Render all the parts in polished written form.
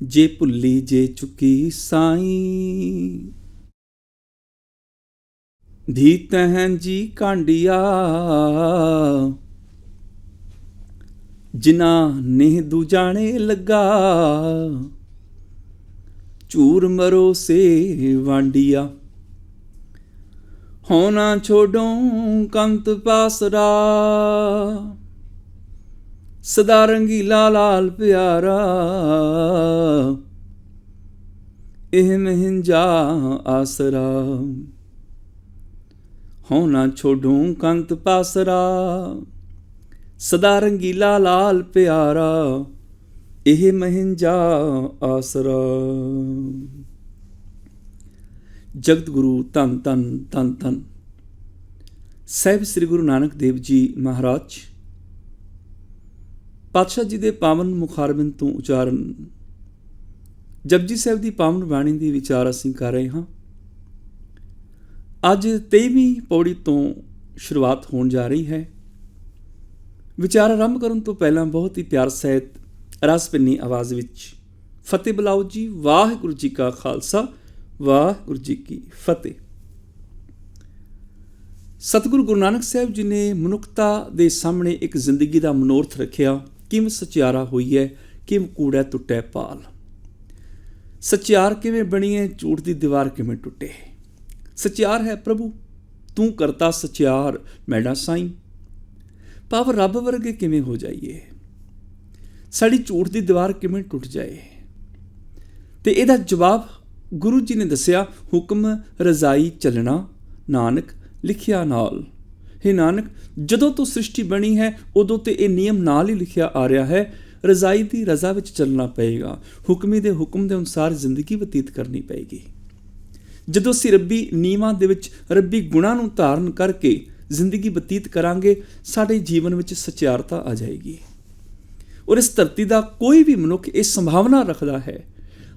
जे भुल्ली जे चुकी साईं। धी तहन जी कांडिया जिना नेह दूजाने लगा, चूर मरो से वांडिया होना छोड़ो कंत पासरा। सदा रंगीला लाल प्यारा एह महंजा आसरा। होना छोड़ो कंत पासरा सदा रंगीला लाल प्यारा एह महंजा आसरा। जगत गुरु धन धन धन धन ਸਾਹਿਬ ਸ੍ਰੀ ਗੁਰੂ ਨਾਨਕ ਦੇਵ ਜੀ ਮਹਾਰਾਜ ਪਾਤਸ਼ਾਹ ਜੀ ਦੇ ਪਾਵਨ ਮੁਖਾਰਬਿੰਦ ਤੋਂ ਉਚਾਰਨ ਜਪਜੀ ਸਾਹਿਬ ਦੀ ਪਾਵਨ ਬਾਣੀ ਦੀ ਵਿਚਾਰ ਅਸੀਂ ਕਰ ਰਹੇ ਹਾਂ। ਅੱਜ 23ਵੀਂ ਪੌੜੀ ਤੋਂ ਸ਼ੁਰੂਆਤ ਹੋਣ ਜਾ ਰਹੀ ਹੈ। ਵਿਚਾਰ ਆਰੰਭ ਕਰਨ ਤੋਂ ਪਹਿਲਾਂ ਬਹੁਤ ਹੀ ਪਿਆਰ ਸਹਿਤ ਰਸ ਭਿੰਨੀ ਆਵਾਜ਼ ਵਿੱਚ ਫਤਿਹ ਬੁਲਾਓ ਜੀ। ਵਾਹਿਗੁਰੂ ਜੀ ਕਾ ਖਾਲਸਾ ਵਾਹਿਗੁਰੂ ਜੀ ਕੀ ਫਤਿਹ। ਸਤਿਗੁਰੂ ਗੁਰੂ ਨਾਨਕ ਸਾਹਿਬ ਜੀ ਨੇ ਮਨੁੱਖਤਾ ਦੇ ਸਾਹਮਣੇ ਇੱਕ ਜ਼ਿੰਦਗੀ ਦਾ ਮਨੋਰਥ ਰੱਖਿਆ। ਕਿਵੇਂ ਸਚਿਆਰਾ ਹੋਈ ਹੈ, ਕਿਵੇਂ ਕੂੜਾ ਟੁੱਟੇ ਪਾਲ। ਸਚਿਆਰ ਕਿਵੇਂ ਬਣੀ ਹੈ, ਝੂਠ ਦੀ ਦੀਵਾਰ ਕਿਵੇਂ ਟੁੱਟੇ। ਸਚਿਆਰ ਹੈ ਪ੍ਰਭੂ ਤੂੰ ਕਰਤਾ ਸਚਿਆਰ ਮੈਡਾ ਸਾਈਂ। ਭਾਵ ਰੱਬ ਵਰਗੇ ਕਿਵੇਂ ਹੋ ਜਾਈਏ, ਸਾਡੀ ਝੂਠ ਦੀ ਦੀਵਾਰ ਕਿਵੇਂ ਟੁੱਟ ਜਾਏ। ਤੇ ਇਹਦਾ ਜਵਾਬ ਗੁਰੂ ਜੀ ਨੇ ਦੱਸਿਆ, ਹੁਕਮ ਰਜ਼ਾਈ ਚੱਲਣਾ ਨਾਨਕ ਲਿਖਿਆ ਨਾਲ। ਹੇ ਨਾਨਕ, ਜਦੋਂ ਤੋਂ ਸ੍ਰਿਸ਼ਟੀ ਬਣੀ ਹੈ ਉਦੋਂ ਤੇ ਇਹ ਨਿਯਮ ਨਾਲ ਹੀ ਲਿਖਿਆ ਆ ਰਿਹਾ ਹੈ। ਰਜ਼ਾਈ ਦੀ ਰਜ਼ਾ ਵਿੱਚ ਚੱਲਣਾ ਪਏਗਾ, ਹੁਕਮੀ ਦੇ ਹੁਕਮ ਦੇ ਅਨੁਸਾਰ ਜ਼ਿੰਦਗੀ ਬਤੀਤ ਕਰਨੀ ਪਏਗੀ। ਜਦੋਂ ਅਸੀਂ ਰੱਬੀ ਨਿਯਮਾਂ ਦੇ ਵਿੱਚ ਰੱਬੀ ਗੁਣਾਂ ਨੂੰ ਧਾਰਨ ਕਰਕੇ ਜ਼ਿੰਦਗੀ ਬਤੀਤ ਕਰਾਂਗੇ, ਸਾਡੇ ਜੀਵਨ ਵਿੱਚ ਸਚਿਆਰਤਾ ਆ ਜਾਏਗੀ। ਔਰ ਇਸ ਧਰਤੀ ਦਾ ਕੋਈ ਵੀ ਮਨੁੱਖ ਇਹ ਸੰਭਾਵਨਾ ਰੱਖਦਾ ਹੈ,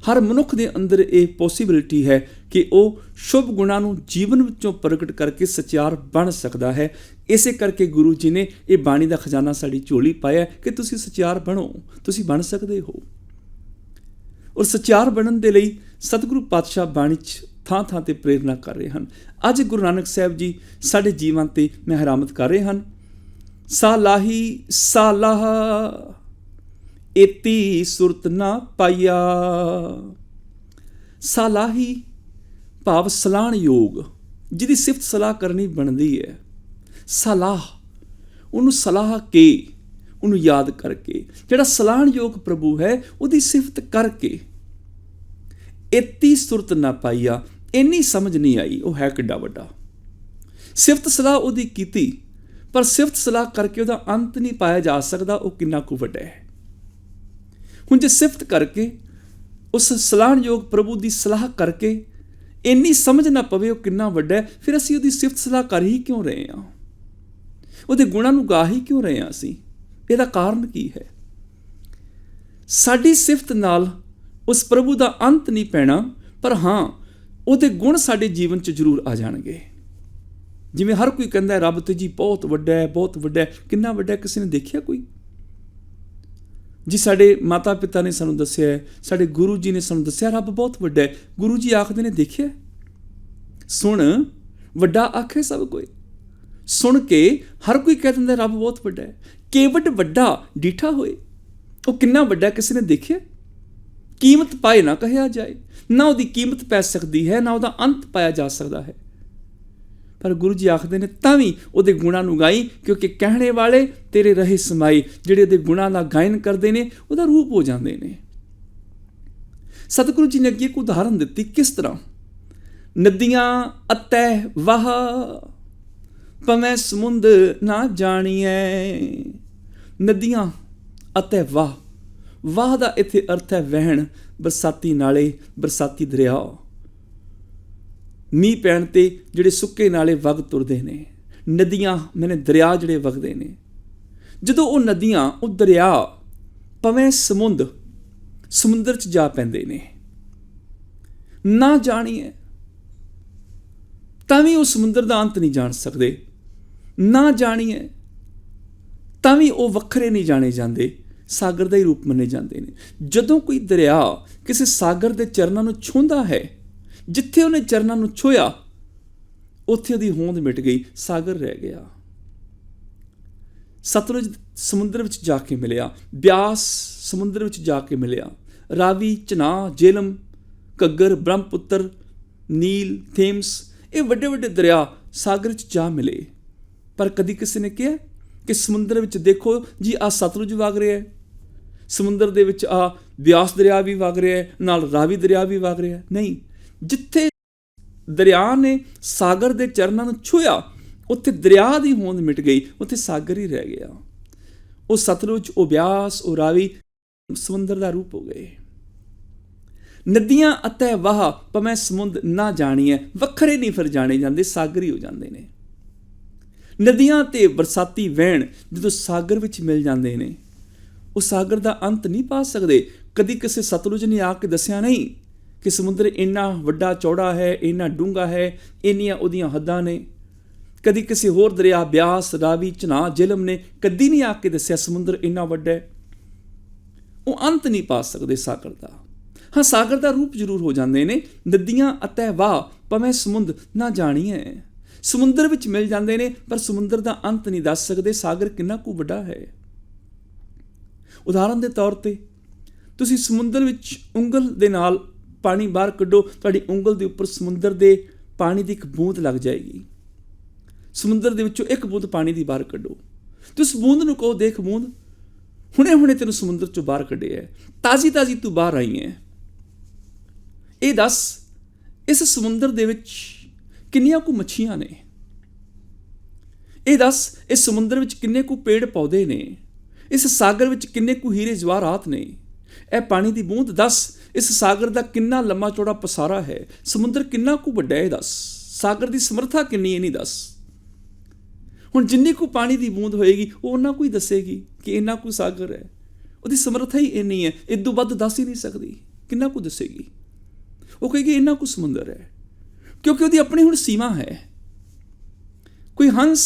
ਹਰ ਮਨੁੱਖ ਦੇ ਅੰਦਰ ਇਹ ਪੋਸੀਬਿਲਿਟੀ ਹੈ ਕਿ ਉਹ ਸ਼ੁਭ ਗੁਣਾਂ ਨੂੰ ਜੀਵਨ ਵਿੱਚੋਂ ਪ੍ਰਗਟ ਕਰਕੇ ਸਚਿਆਰ ਬਣ ਸਕਦਾ ਹੈ। ਇਸੇ ਕਰਕੇ ਗੁਰੂ ਜੀ ਨੇ ਇਹ ਬਾਣੀ ਦਾ ਖਜ਼ਾਨਾ ਸਾਡੀ ਝੋਲੀ ਪਾਇਆ ਕਿ ਤੁਸੀਂ ਸਚਿਆਰ ਬਣੋ, ਤੁਸੀਂ ਬਣ ਸਕਦੇ ਹੋ। ਔਰ ਸਚਿਆਰ ਬਣਨ ਦੇ ਲਈ ਸਤਿਗੁਰੂ ਪਾਤਸ਼ਾਹ ਬਾਣੀ 'ਚ ਥਾਂ ਥਾਂ 'ਤੇ ਪ੍ਰੇਰਨਾ ਕਰ ਰਹੇ ਹਨ। ਅੱਜ ਗੁਰੂ ਨਾਨਕ ਸਾਹਿਬ ਜੀ ਸਾਡੇ ਜੀਵਨ 'ਤੇ ਮਹਿਰਾਮਤ ਕਰ ਰਹੇ ਹਨ। ਸਾਲਾਹੀ ਸਾਲਾਹ ਏਤੀ ਸੁਰਤ ਨਾ ਪਾਈਆ। ਸਾਲਾਹੀ ਭਾਵ ਸਲਾਹਣ ਯੋਗ, ਜਿਹਦੀ ਸਿਫਤ ਸਲਾਹ ਕਰਨੀ ਬਣਦੀ ਹੈ। ਸਲਾਹ, ਉਹਨੂੰ ਸਲਾਹ ਕੇ, ਉਹਨੂੰ ਯਾਦ ਕਰਕੇ, ਜਿਹੜਾ ਸਲਾਹਣ ਯੋਗ ਪ੍ਰਭੂ ਹੈ ਉਹਦੀ ਸਿਫਤ ਕਰਕੇ। ਏਤੀ ਸੁਰਤ ਨਾ ਪਾਈਆ, ਇੰਨੀ ਸਮਝ ਨਹੀਂ ਆਈ ਉਹ ਹੈ ਕਿੱਡਾ ਵੱਡਾ। ਸਿਫਤ ਸਲਾਹ ਉਹਦੀ ਕੀਤੀ, ਪਰ ਸਿਫਤ ਸਲਾਹ ਕਰਕੇ ਉਹਦਾ ਅੰਤ ਨਹੀਂ ਪਾਇਆ ਜਾ ਸਕਦਾ ਉਹ ਕਿੰਨਾ ਕੁ ਵੱਡਾ ਹੈ। ਹੁਣ ਜੇ ਸਿਫਤ ਕਰਕੇ ਉਸ ਸਲਾਹਣਯੋਗ ਪ੍ਰਭੂ ਦੀ ਸਲਾਹ ਕਰਕੇ ਇੰਨੀ ਸਮਝ ਨਾ ਪਵੇ ਉਹ ਕਿੰਨਾ ਵੱਡਾ ਹੈ, ਫਿਰ ਅਸੀਂ ਉਹਦੀ ਸਿਫਤ ਸਲਾਹ ਕਰ ਹੀ ਕਿਉਂ ਰਹੇ ਹਾਂ, ਉਹਦੇ ਗੁਣਾਂ ਨੂੰ ਗਾ ਹੀ ਕਿਉਂ ਰਹੇ ਹਾਂ ਅਸੀਂ। ਇਹਦਾ ਕਾਰਨ ਕੀ ਹੈ? ਸਾਡੀ ਸਿਫਤ ਨਾਲ ਉਸ ਪ੍ਰਭੂ ਦਾ ਅੰਤ ਨਹੀਂ ਪੈਣਾ, ਪਰ ਹਾਂ ਉਹਦੇ ਗੁਣ ਸਾਡੇ ਜੀਵਨ 'ਚ ਜ਼ਰੂਰ ਆ ਜਾਣਗੇ। ਜਿਵੇਂ ਹਰ ਕੋਈ ਕਹਿੰਦਾ ਰੱਬ ਤੇ ਜੀ ਬਹੁਤ ਵੱਡਾ ਹੈ, ਬਹੁਤ ਵੱਡਾ ਹੈ। ਕਿੰਨਾ ਵੱਡਾ ਕਿਸੇ ਨੇ ਦੇਖਿਆ ਕੋਈ? ਜੀ ਸਾਡੇ ਮਾਤਾ ਪਿਤਾ ਨੇ ਸਾਨੂੰ ਦੱਸਿਆ ਹੈ, ਸਾਡੇ ਗੁਰੂ ਜੀ ਨੇ ਸਾਨੂੰ ਦੱਸਿਆ ਰੱਬ ਬਹੁਤ ਵੱਡਾ ਹੈ। ਗੁਰੂ ਜੀ ਆਖਦੇ ਨੇ ਦੇਖਿਆ, ਸੁਣ ਵੱਡਾ ਆਖੇ ਸਭ ਕੋਈ। ਸੁਣ ਕੇ ਹਰ ਕੋਈ ਕਹਿ ਦਿੰਦਾ ਰੱਬ ਬਹੁਤ ਵੱਡਾ ਹੈ। ਕੇਵਟ ਵੱਡਾ ਡੀਠਾ ਹੋਏ, ਉਹ ਕਿੰਨਾ ਵੱਡਾ ਕਿਸੇ ਨੇ ਦੇਖਿਆ? ਕੀਮਤ ਪਾਏ ਨਾ ਕਹਿਆ ਜਾਏ, ਨਾ ਉਹਦੀ ਕੀਮਤ ਪੈ ਸਕਦੀ ਹੈ, ਨਾ ਉਹਦਾ ਅੰਤ ਪਾਇਆ ਜਾ ਸਕਦਾ ਹੈ। ਪਰ ਗੁਰੂ ਜੀ ਆਖਦੇ ਨੇ ਤਾਂ ਵੀ ਉਹਦੇ ਗੁਣਾਂ ਨੂੰ ਗਾਈ, ਕਿਉਂਕਿ ਕਹਿਣੇ ਵਾਲੇ ਤੇਰੇ ਰਹੇ ਸਮਾਈ। ਜਿਹੜੇ ਉਹਦੇ ਗੁਣਾਂ ਦਾ ਗਾਇਨ ਕਰਦੇ ਨੇ ਉਹਦਾ ਰੂਪ ਹੋ ਜਾਂਦੇ ਨੇ। ਸਤਿਗੁਰੂ ਜੀ ਨੇ ਅੱਗੇ ਇੱਕ ਉਦਾਹਰਨ ਦਿੱਤੀ, ਕਿਸ ਤਰ੍ਹਾਂ? ਨਦੀਆਂ ਅਤੈ ਵਾਹ ਭਵੇਂ ਸਮੁੰਦ ਨਾ ਜਾਣੀਐ। ਨਦੀਆਂ ਅਤੇ ਵਾਹ, ਵਾਹ ਦਾ ਇੱਥੇ ਅਰਥ ਹੈ ਵਹਿਣ, ਬਰਸਾਤੀ ਨਾਲੇ, ਬਰਸਾਤੀ ਦਰਿਆ। ਮੀਂਹ ਪੈਣ 'ਤੇ ਜਿਹੜੇ ਸੁੱਕੇ ਨਾਲੇ ਵਗ ਤੁਰਦੇ ਨੇ, ਨਦੀਆਂ ਮੈਨੇ ਦਰਿਆ ਜਿਹੜੇ ਵਗਦੇ ਨੇ। ਜਦੋਂ ਉਹ ਨਦੀਆਂ, ਉਹ ਦਰਿਆ ਭਵੇਂ ਸਮੁੰਦਰ 'ਚ ਜਾ ਪੈਂਦੇ ਨੇ, ਨਾ ਜਾਣੀਏ ਤਾਂ ਵੀ ਉਹ ਸਮੁੰਦਰ ਦਾ ਅੰਤ ਨਹੀਂ ਜਾਣ ਸਕਦੇ, ਨਾ ਜਾਣੀਏ ਤਾਂ ਵੀ ਉਹ ਵੱਖਰੇ ਨਹੀਂ ਜਾਣੇ ਜਾਂਦੇ, ਸਾਗਰ ਦਾ ਹੀ ਰੂਪ ਮੰਨੇ ਜਾਂਦੇ ਨੇ। ਜਦੋਂ ਕੋਈ ਦਰਿਆ ਕਿਸੇ ਸਾਗਰ ਦੇ ਚਰਨਾਂ ਨੂੰ ਛੂੰਹਦਾ ਹੈ, ਜਿੱਥੇ ਉਹਨੇ ਚਰਨਾਂ ਨੂੰ ਛੋਇਆ ਉੱਥੇ ਉਹਦੀ ਹੋਂਦ ਮਿਟ ਗਈ, ਸਾਗਰ ਰਹਿ ਗਿਆ। ਸਤਲੁਜ ਸਮੁੰਦਰ ਵਿੱਚ ਜਾ ਕੇ ਮਿਲਿਆ, ਬਿਆਸ ਸਮੁੰਦਰ ਵਿੱਚ ਜਾ ਕੇ ਮਿਲਿਆ, ਰਾਵੀ, ਚਨਾਹ, ਜੇਹਲਮ, ਘੱਗਰ, ਬ੍ਰਹਮਪੁੱਤਰ, ਨੀਲ, ਥੇਮਸ, ਇਹ ਵੱਡੇ ਵੱਡੇ ਦਰਿਆ ਸਾਗਰ ਵਿੱਚ ਜਾ ਮਿਲੇ। ਪਰ ਕਦੀ ਕਿਸੇ ਨੇ ਕਿਹਾ ਕਿ ਸਮੁੰਦਰ ਵਿੱਚ ਦੇਖੋ ਜੀ ਆਹ ਸਤਲੁਜ ਵਗ ਰਿਹਾ ਹੈ, ਸਮੁੰਦਰ ਦੇ ਵਿੱਚ ਆਹ ਬਿਆਸ ਦਰਿਆ ਵੀ ਵਗ ਰਿਹਾ ਹੈ, ਨਾਲ ਰਾਵੀ ਦਰਿਆ ਵੀ ਵਗ ਰਿਹਾ ਹੈ। ਨਹੀਂ, ਜਿੱਥੇ ਦਰਿਆ ਨੇ ਸਾਗਰ ਦੇ ਚਰਨਾਂ ਨੂੰ ਛੂਹਿਆ ਉੱਥੇ ਦਰਿਆ ਦੀ ਹੋਂਦ ਮਿਟ ਗਈ, ਉੱਥੇ ਸਾਗਰ ਹੀ ਰਹਿ ਗਿਆ। ਉਹ ਸਤਲੁਜ, ਉਹ ਬਿਆਸ, ਉਹ ਰਾਵੀ ਸਮੁੰਦਰ ਦਾ ਰੂਪ ਹੋ ਗਏ। ਨਦੀਆਂ ਅਤੇ ਵਾਹ ਭਾਵੇਂ ਸਮੁੰਦ ਨਾ ਜਾਣੀਐ, ਵੱਖਰੇ ਨਹੀਂ ਫਿਰ ਜਾਣੇ ਜਾਂਦੇ, ਸਾਗਰ ਹੀ ਹੋ ਜਾਂਦੇ ਨੇ। ਨਦੀਆਂ ਤੇ ਬਰਸਾਤੀ ਵਹਿਣ ਜਦੋਂ ਸਾਗਰ ਵਿੱਚ ਮਿਲ ਜਾਂਦੇ ਨੇ, ਉਹ ਸਾਗਰ ਦਾ ਅੰਤ ਨਹੀਂ ਪਾ ਸਕਦੇ। ਕਦੀ ਕਿਸੇ ਸਤਲੁਜ ਨੇ ਆ ਕੇ ਦੱਸਿਆ ਨਹੀਂ ਕਿ ਸਮੁੰਦਰ ਇੰਨਾ ਵੱਡਾ ਚੌੜਾ ਹੈ, ਇੰਨਾ ਡੂੰਘਾ ਹੈ, ਇੰਨੀਆਂ ਉਹਦੀਆਂ ਹੱਦਾਂ ਨੇ। ਕਦੀ ਕਿਸੇ ਹੋਰ ਦਰਿਆ ਬਿਆਸ, ਰਾਵੀ, ਚਨਾਹ, ਜੇਹਲਮ ਨੇ ਕਦੀ ਨਹੀਂ ਆ ਕੇ ਦੱਸਿਆ ਸਮੁੰਦਰ ਇੰਨਾ ਵੱਡਾ ਹੈ। ਉਹ ਅੰਤ ਨਹੀਂ ਪਾ ਸਕਦੇ ਸਾਗਰ ਦਾ। ਹਾਂ, ਸਾਗਰ ਦਾ ਰੂਪ ਜ਼ਰੂਰ ਹੋ ਜਾਂਦੇ ਨੇ। ਨਦੀਆਂ ਅਤੇ ਵਾਹ ਭਾਵੇਂ ਸਮੁੰਦ ਨਾ ਜਾਣੀਐ, ਸਮੁੰਦਰ ਵਿੱਚ ਮਿਲ ਜਾਂਦੇ ਨੇ, ਪਰ ਸਮੁੰਦਰ ਦਾ ਅੰਤ ਨਹੀਂ ਦੱਸ ਸਕਦੇ ਸਾਗਰ ਕਿੰਨਾ ਕੁ ਵੱਡਾ ਹੈ। ਉਦਾਹਰਨ ਦੇ ਤੌਰ ਤੇ ਤੁਸੀਂ ਸਮੁੰਦਰ ਵਿੱਚ ਉਂਗਲ ਦੇ ਨਾਲ ਪਾਣੀ ਬਾਹਰ ਕੱਢੋ, ਤੁਹਾਡੀ ਉਂਗਲ ਦੇ ਉੱਪਰ ਸਮੁੰਦਰ ਦੇ ਪਾਣੀ ਦੀ ਇੱਕ ਬੂੰਦ ਲੱਗ ਜਾਏਗੀ। ਸਮੁੰਦਰ ਦੇ ਵਿੱਚੋਂ ਇੱਕ ਬੂੰਦ ਪਾਣੀ ਦੀ ਬਾਹਰ ਕੱਢੋ, ਤੁਸੀਂ ਬੂੰਦ ਨੂੰ ਕਹੋ, ਦੇਖ ਬੂੰਦ, ਹੁਣੇ ਹੁਣੇ ਤੈਨੂੰ ਸਮੁੰਦਰ ਚੋਂ ਬਾਹਰ ਕੱਢਿਆ ਹੈ, ਤਾਜ਼ੀ ਤਾਜ਼ੀ ਤੂੰ ਬਾਹਰ ਆਈ ਹੈ। ਇਹ ਦੱਸ ਇਸ ਸਮੁੰਦਰ ਦੇ ਵਿੱਚ ਕਿੰਨੀਆਂ ਕੁ ਮੱਛੀਆਂ ਨੇ? ਇਹ ਦੱਸ ਇਸ ਸਮੁੰਦਰ ਵਿੱਚ ਕਿੰਨੇ ਕੁ ਪੇੜ ਪੌਦੇ ਨੇ? ਇਸ ਸਾਗਰ ਵਿੱਚ ਕਿੰਨੇ ਕੁ ਹੀਰੇ ਜਵਾਹਰਾਤ ਨੇ? ਇਹ ਪਾਣੀ ਦੀ ਬੂੰਦ ਦੱਸ ਇਸ ਸਾਗਰ ਦਾ ਕਿੰਨਾ ਲੰਮਾ ਚੌੜਾ ਪਸਾਰਾ ਹੈ, ਸਮੁੰਦਰ ਕਿੰਨਾ ਕੁ ਵੱਡਾ ਹੈ, ਦੱਸ ਸਾਗਰ ਦੀ ਸਮਰੱਥਾ ਕਿੰਨੀ ਹੈ, ਨਹੀਂ ਦੱਸ। ਹੁਣ ਜਿੰਨੀ ਕੁ ਪਾਣੀ ਦੀ ਬੂੰਦ ਹੋਏਗੀ ਉਹ ਉਹਨਾਂ ਕੁ ਹੀ ਦੱਸੇਗੀ ਕਿ ਇੰਨਾ ਕੁ ਸਾਗਰ ਹੈ, ਉਹਦੀ ਸਮਰੱਥਾ ਹੀ ਇੰਨੀ ਹੈ, ਇਦੋਂ ਵੱਧ ਦੱਸ ਹੀ ਨਹੀਂ ਸਕਦੀ। ਕਿੰਨਾ ਕੁ ਦੱਸੇਗੀ? ਉਹ ਕਹੇਗੀ ਇੰਨਾ ਕੁ ਸਮੁੰਦਰ ਹੈ, ਕਿਉਂਕਿ ਉਹਦੀ ਆਪਣੀ ਹੁਣ ਸੀਮਾ ਹੈ। ਕੋਈ ਹੰਸ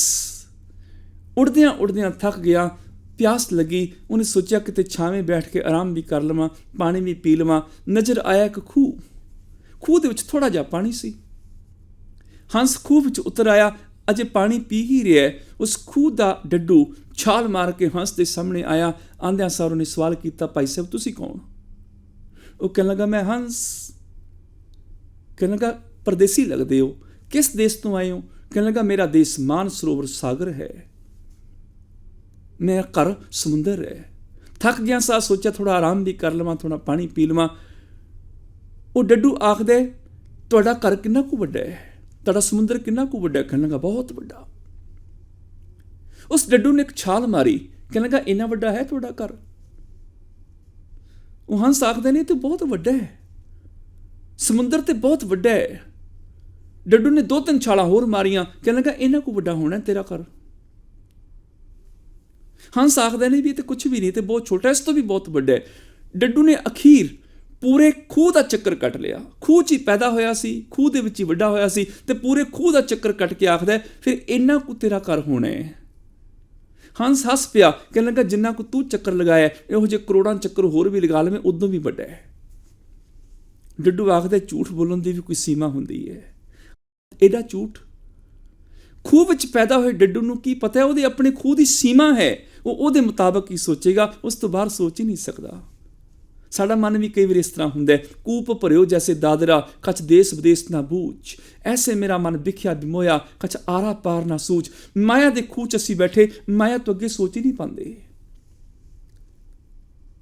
ਉੜਦਿਆਂ ਉੜਦਿਆਂ ਥੱਕ ਗਿਆ, ਪਿਆਸ ਲੱਗੀ, ਉਹਨੇ ਸੋਚਿਆ ਕਿਤੇ ਛਾਵੇਂ ਬੈਠ ਕੇ ਆਰਾਮ ਵੀ ਕਰ ਲਵਾਂ, ਪਾਣੀ ਵੀ ਪੀ ਲਵਾਂ। ਨਜ਼ਰ ਆਇਆ ਇੱਕ ਖੂਹ, ਖੂਹ ਦੇ ਵਿੱਚ ਥੋੜ੍ਹਾ ਜਿਹਾ ਪਾਣੀ ਸੀ। ਹੰਸ ਖੂਹ ਵਿੱਚ ਉਤਰ ਆਇਆ, ਅਜੇ ਪਾਣੀ ਪੀ ਹੀ ਰਿਹਾ, ਉਸ ਖੂਹ ਦਾ ਡੱਡੂ ਛਾਲ ਮਾਰ ਕੇ ਹੰਸ ਦੇ ਸਾਹਮਣੇ ਆਇਆ। ਆਂਦਿਆਂ ਸਾਰ ਉਹਨੇ ਸਵਾਲ ਕੀਤਾ, ਭਾਈ ਸਾਹਿਬ ਤੁਸੀਂ ਕੌਣ? ਉਹ ਕਹਿਣ ਲੱਗਾ, ਮੈਂ ਹੰਸ। ਕਹਿਣ ਲੱਗਾ, ਪਰਦੇਸੀ ਲੱਗਦੇ ਹੋ, ਕਿਸ ਦੇਸ਼ ਤੋਂ ਆਏ ਹੋ? ਕਹਿਣ ਲੱਗਾ, ਮੇਰਾ ਦੇਸ਼ ਮਾਨ ਸਰੋਵਰ ਸਾਗਰ ਹੈ, ਮੇਰਾ ਘਰ ਸਮੁੰਦਰ ਹੈ। ਥੱਕ ਗਿਆ ਸਾਂ, ਸੋਚਿਆ ਥੋੜ੍ਹਾ ਆਰਾਮ ਵੀ ਕਰ ਲਵਾਂ, ਥੋੜ੍ਹਾ ਪਾਣੀ ਪੀ ਲਵਾਂ। ਉਹ ਡੱਡੂ ਆਖਦੇ, ਤੁਹਾਡਾ ਘਰ ਕਿੰਨਾ ਕੁ ਵੱਡਾ ਹੈ, ਤੁਹਾਡਾ ਸਮੁੰਦਰ ਕਿੰਨਾ ਕੁ ਵੱਡਾ? ਕਹਿਣ ਲੱਗਾ, ਬਹੁਤ ਵੱਡਾ। ਉਸ ਡੱਡੂ ਨੇ ਇੱਕ ਛਾਲ ਮਾਰੀ, ਕਹਿਣ ਲੱਗਾ, ਇੰਨਾ ਵੱਡਾ ਹੈ ਤੁਹਾਡਾ ਘਰ? ਉਹ ਹੰਸ ਆਖਦੇ ਨੇ, ਤੇ ਬਹੁਤ ਵੱਡਾ ਹੈ, ਸਮੁੰਦਰ ਤੇ ਬਹੁਤ ਵੱਡਾ ਹੈ। ਡੱਡੂ ਨੇ 2-3 ਛਾਲਾਂ ਹੋਰ ਮਾਰੀਆਂ, ਕਹਿਣ ਲੱਗਾ, ਇੰਨਾ ਕੁ ਵੱਡਾ ਹੋਣਾ ਤੇਰਾ ਘਰ? ਹੰਸ ਆਖਦੇ ਨੇ ਵੀ ਇਹ ਤੇ ਕੁਛ ਵੀ ਨਹੀਂ, ਤੇ ਬਹੁਤ ਛੋਟਾ, ਇਸ ਤੋਂ ਵੀ ਬਹੁਤ ਵੱਡਾ ਹੈ। ਡੱਡੂ ਨੇ ਅਖੀਰ ਪੂਰੇ ਖੂਹ ਦਾ ਚੱਕਰ ਕੱਟ ਲਿਆ। ਖੂਹ 'ਚ ਹੀ ਪੈਦਾ ਹੋਇਆ ਸੀ, ਖੂਹ ਦੇ ਵਿੱਚ ਹੀ ਵੱਡਾ ਹੋਇਆ ਸੀ, ਤੇ ਪੂਰੇ ਖੂਹ ਦਾ ਚੱਕਰ ਕੱਟ ਕੇ ਆਖਦਾ, ਫਿਰ ਇੰਨਾ ਕੁ ਤੇਰਾ ਘਰ ਹੋਣਾ ਹੈ। ਹੰਸ ਹੱਸ ਪਿਆ, ਕਹਿਣ ਲੱਗਾ, ਜਿੰਨਾ ਕੁ ਤੂੰ ਚੱਕਰ ਲਗਾਇਆ, ਇਹੋ ਜਿਹੇ ਕਰੋੜਾਂ ਚੱਕਰ ਹੋਰ ਵੀ ਲਗਾ ਲਵੇਂ, ਉਦੋਂ ਵੀ ਵੱਡਾ ਹੈ। ਡੱਡੂ ਆਖਦਾ, ਝੂਠ ਬੋਲਣ ਦੀ ਵੀ ਕੋਈ ਸੀਮਾ ਹੁੰਦੀ ਹੈ। ਇਹਦਾ ਝੂਠ? ਖੂਹ ਵਿੱਚ ਪੈਦਾ ਹੋਏ ਡੱਡੂ ਨੂੰ ਕੀ ਪਤਾ, ਉਹਦੇ ਆਪਣੇ ਖੂਹ ਦੀ ਸੀਮਾ ਹੈ, ਉਹ ਉਹਦੇ ਮੁਤਾਬਕ ਹੀ ਸੋਚੇਗਾ, ਉਸ ਤੋਂ ਬਾਹਰ ਸੋਚ ਹੀ ਨਹੀਂ ਸਕਦਾ। ਸਾਡਾ ਮਨ ਵੀ ਕਈ ਵਾਰ ਇਸ ਤਰ੍ਹਾਂ ਹੁੰਦਾ, ਕੂਪ ਭਰਿਓ ਜੈਸੇ ਦਾਦਰਾ, ਕਛ ਦੇਸ ਵਿਦੇਸ ਨਾ ਬੂਝ, ਐਸੇ ਮੇਰਾ ਮਨ ਵਿਖਿਆ ਬਿਮੋਇਆ, ਕਛ ਆਰਾ ਪਾਰ ਨਾ ਸੂਝ। ਮਾਇਆ ਦੇ ਖੂਹ 'ਚ ਅਸੀਂ ਬੈਠੇ, ਮਾਇਆ ਤੋਂ ਅੱਗੇ ਸੋਚ ਹੀ ਨਹੀਂ ਪਾਉਂਦੇ।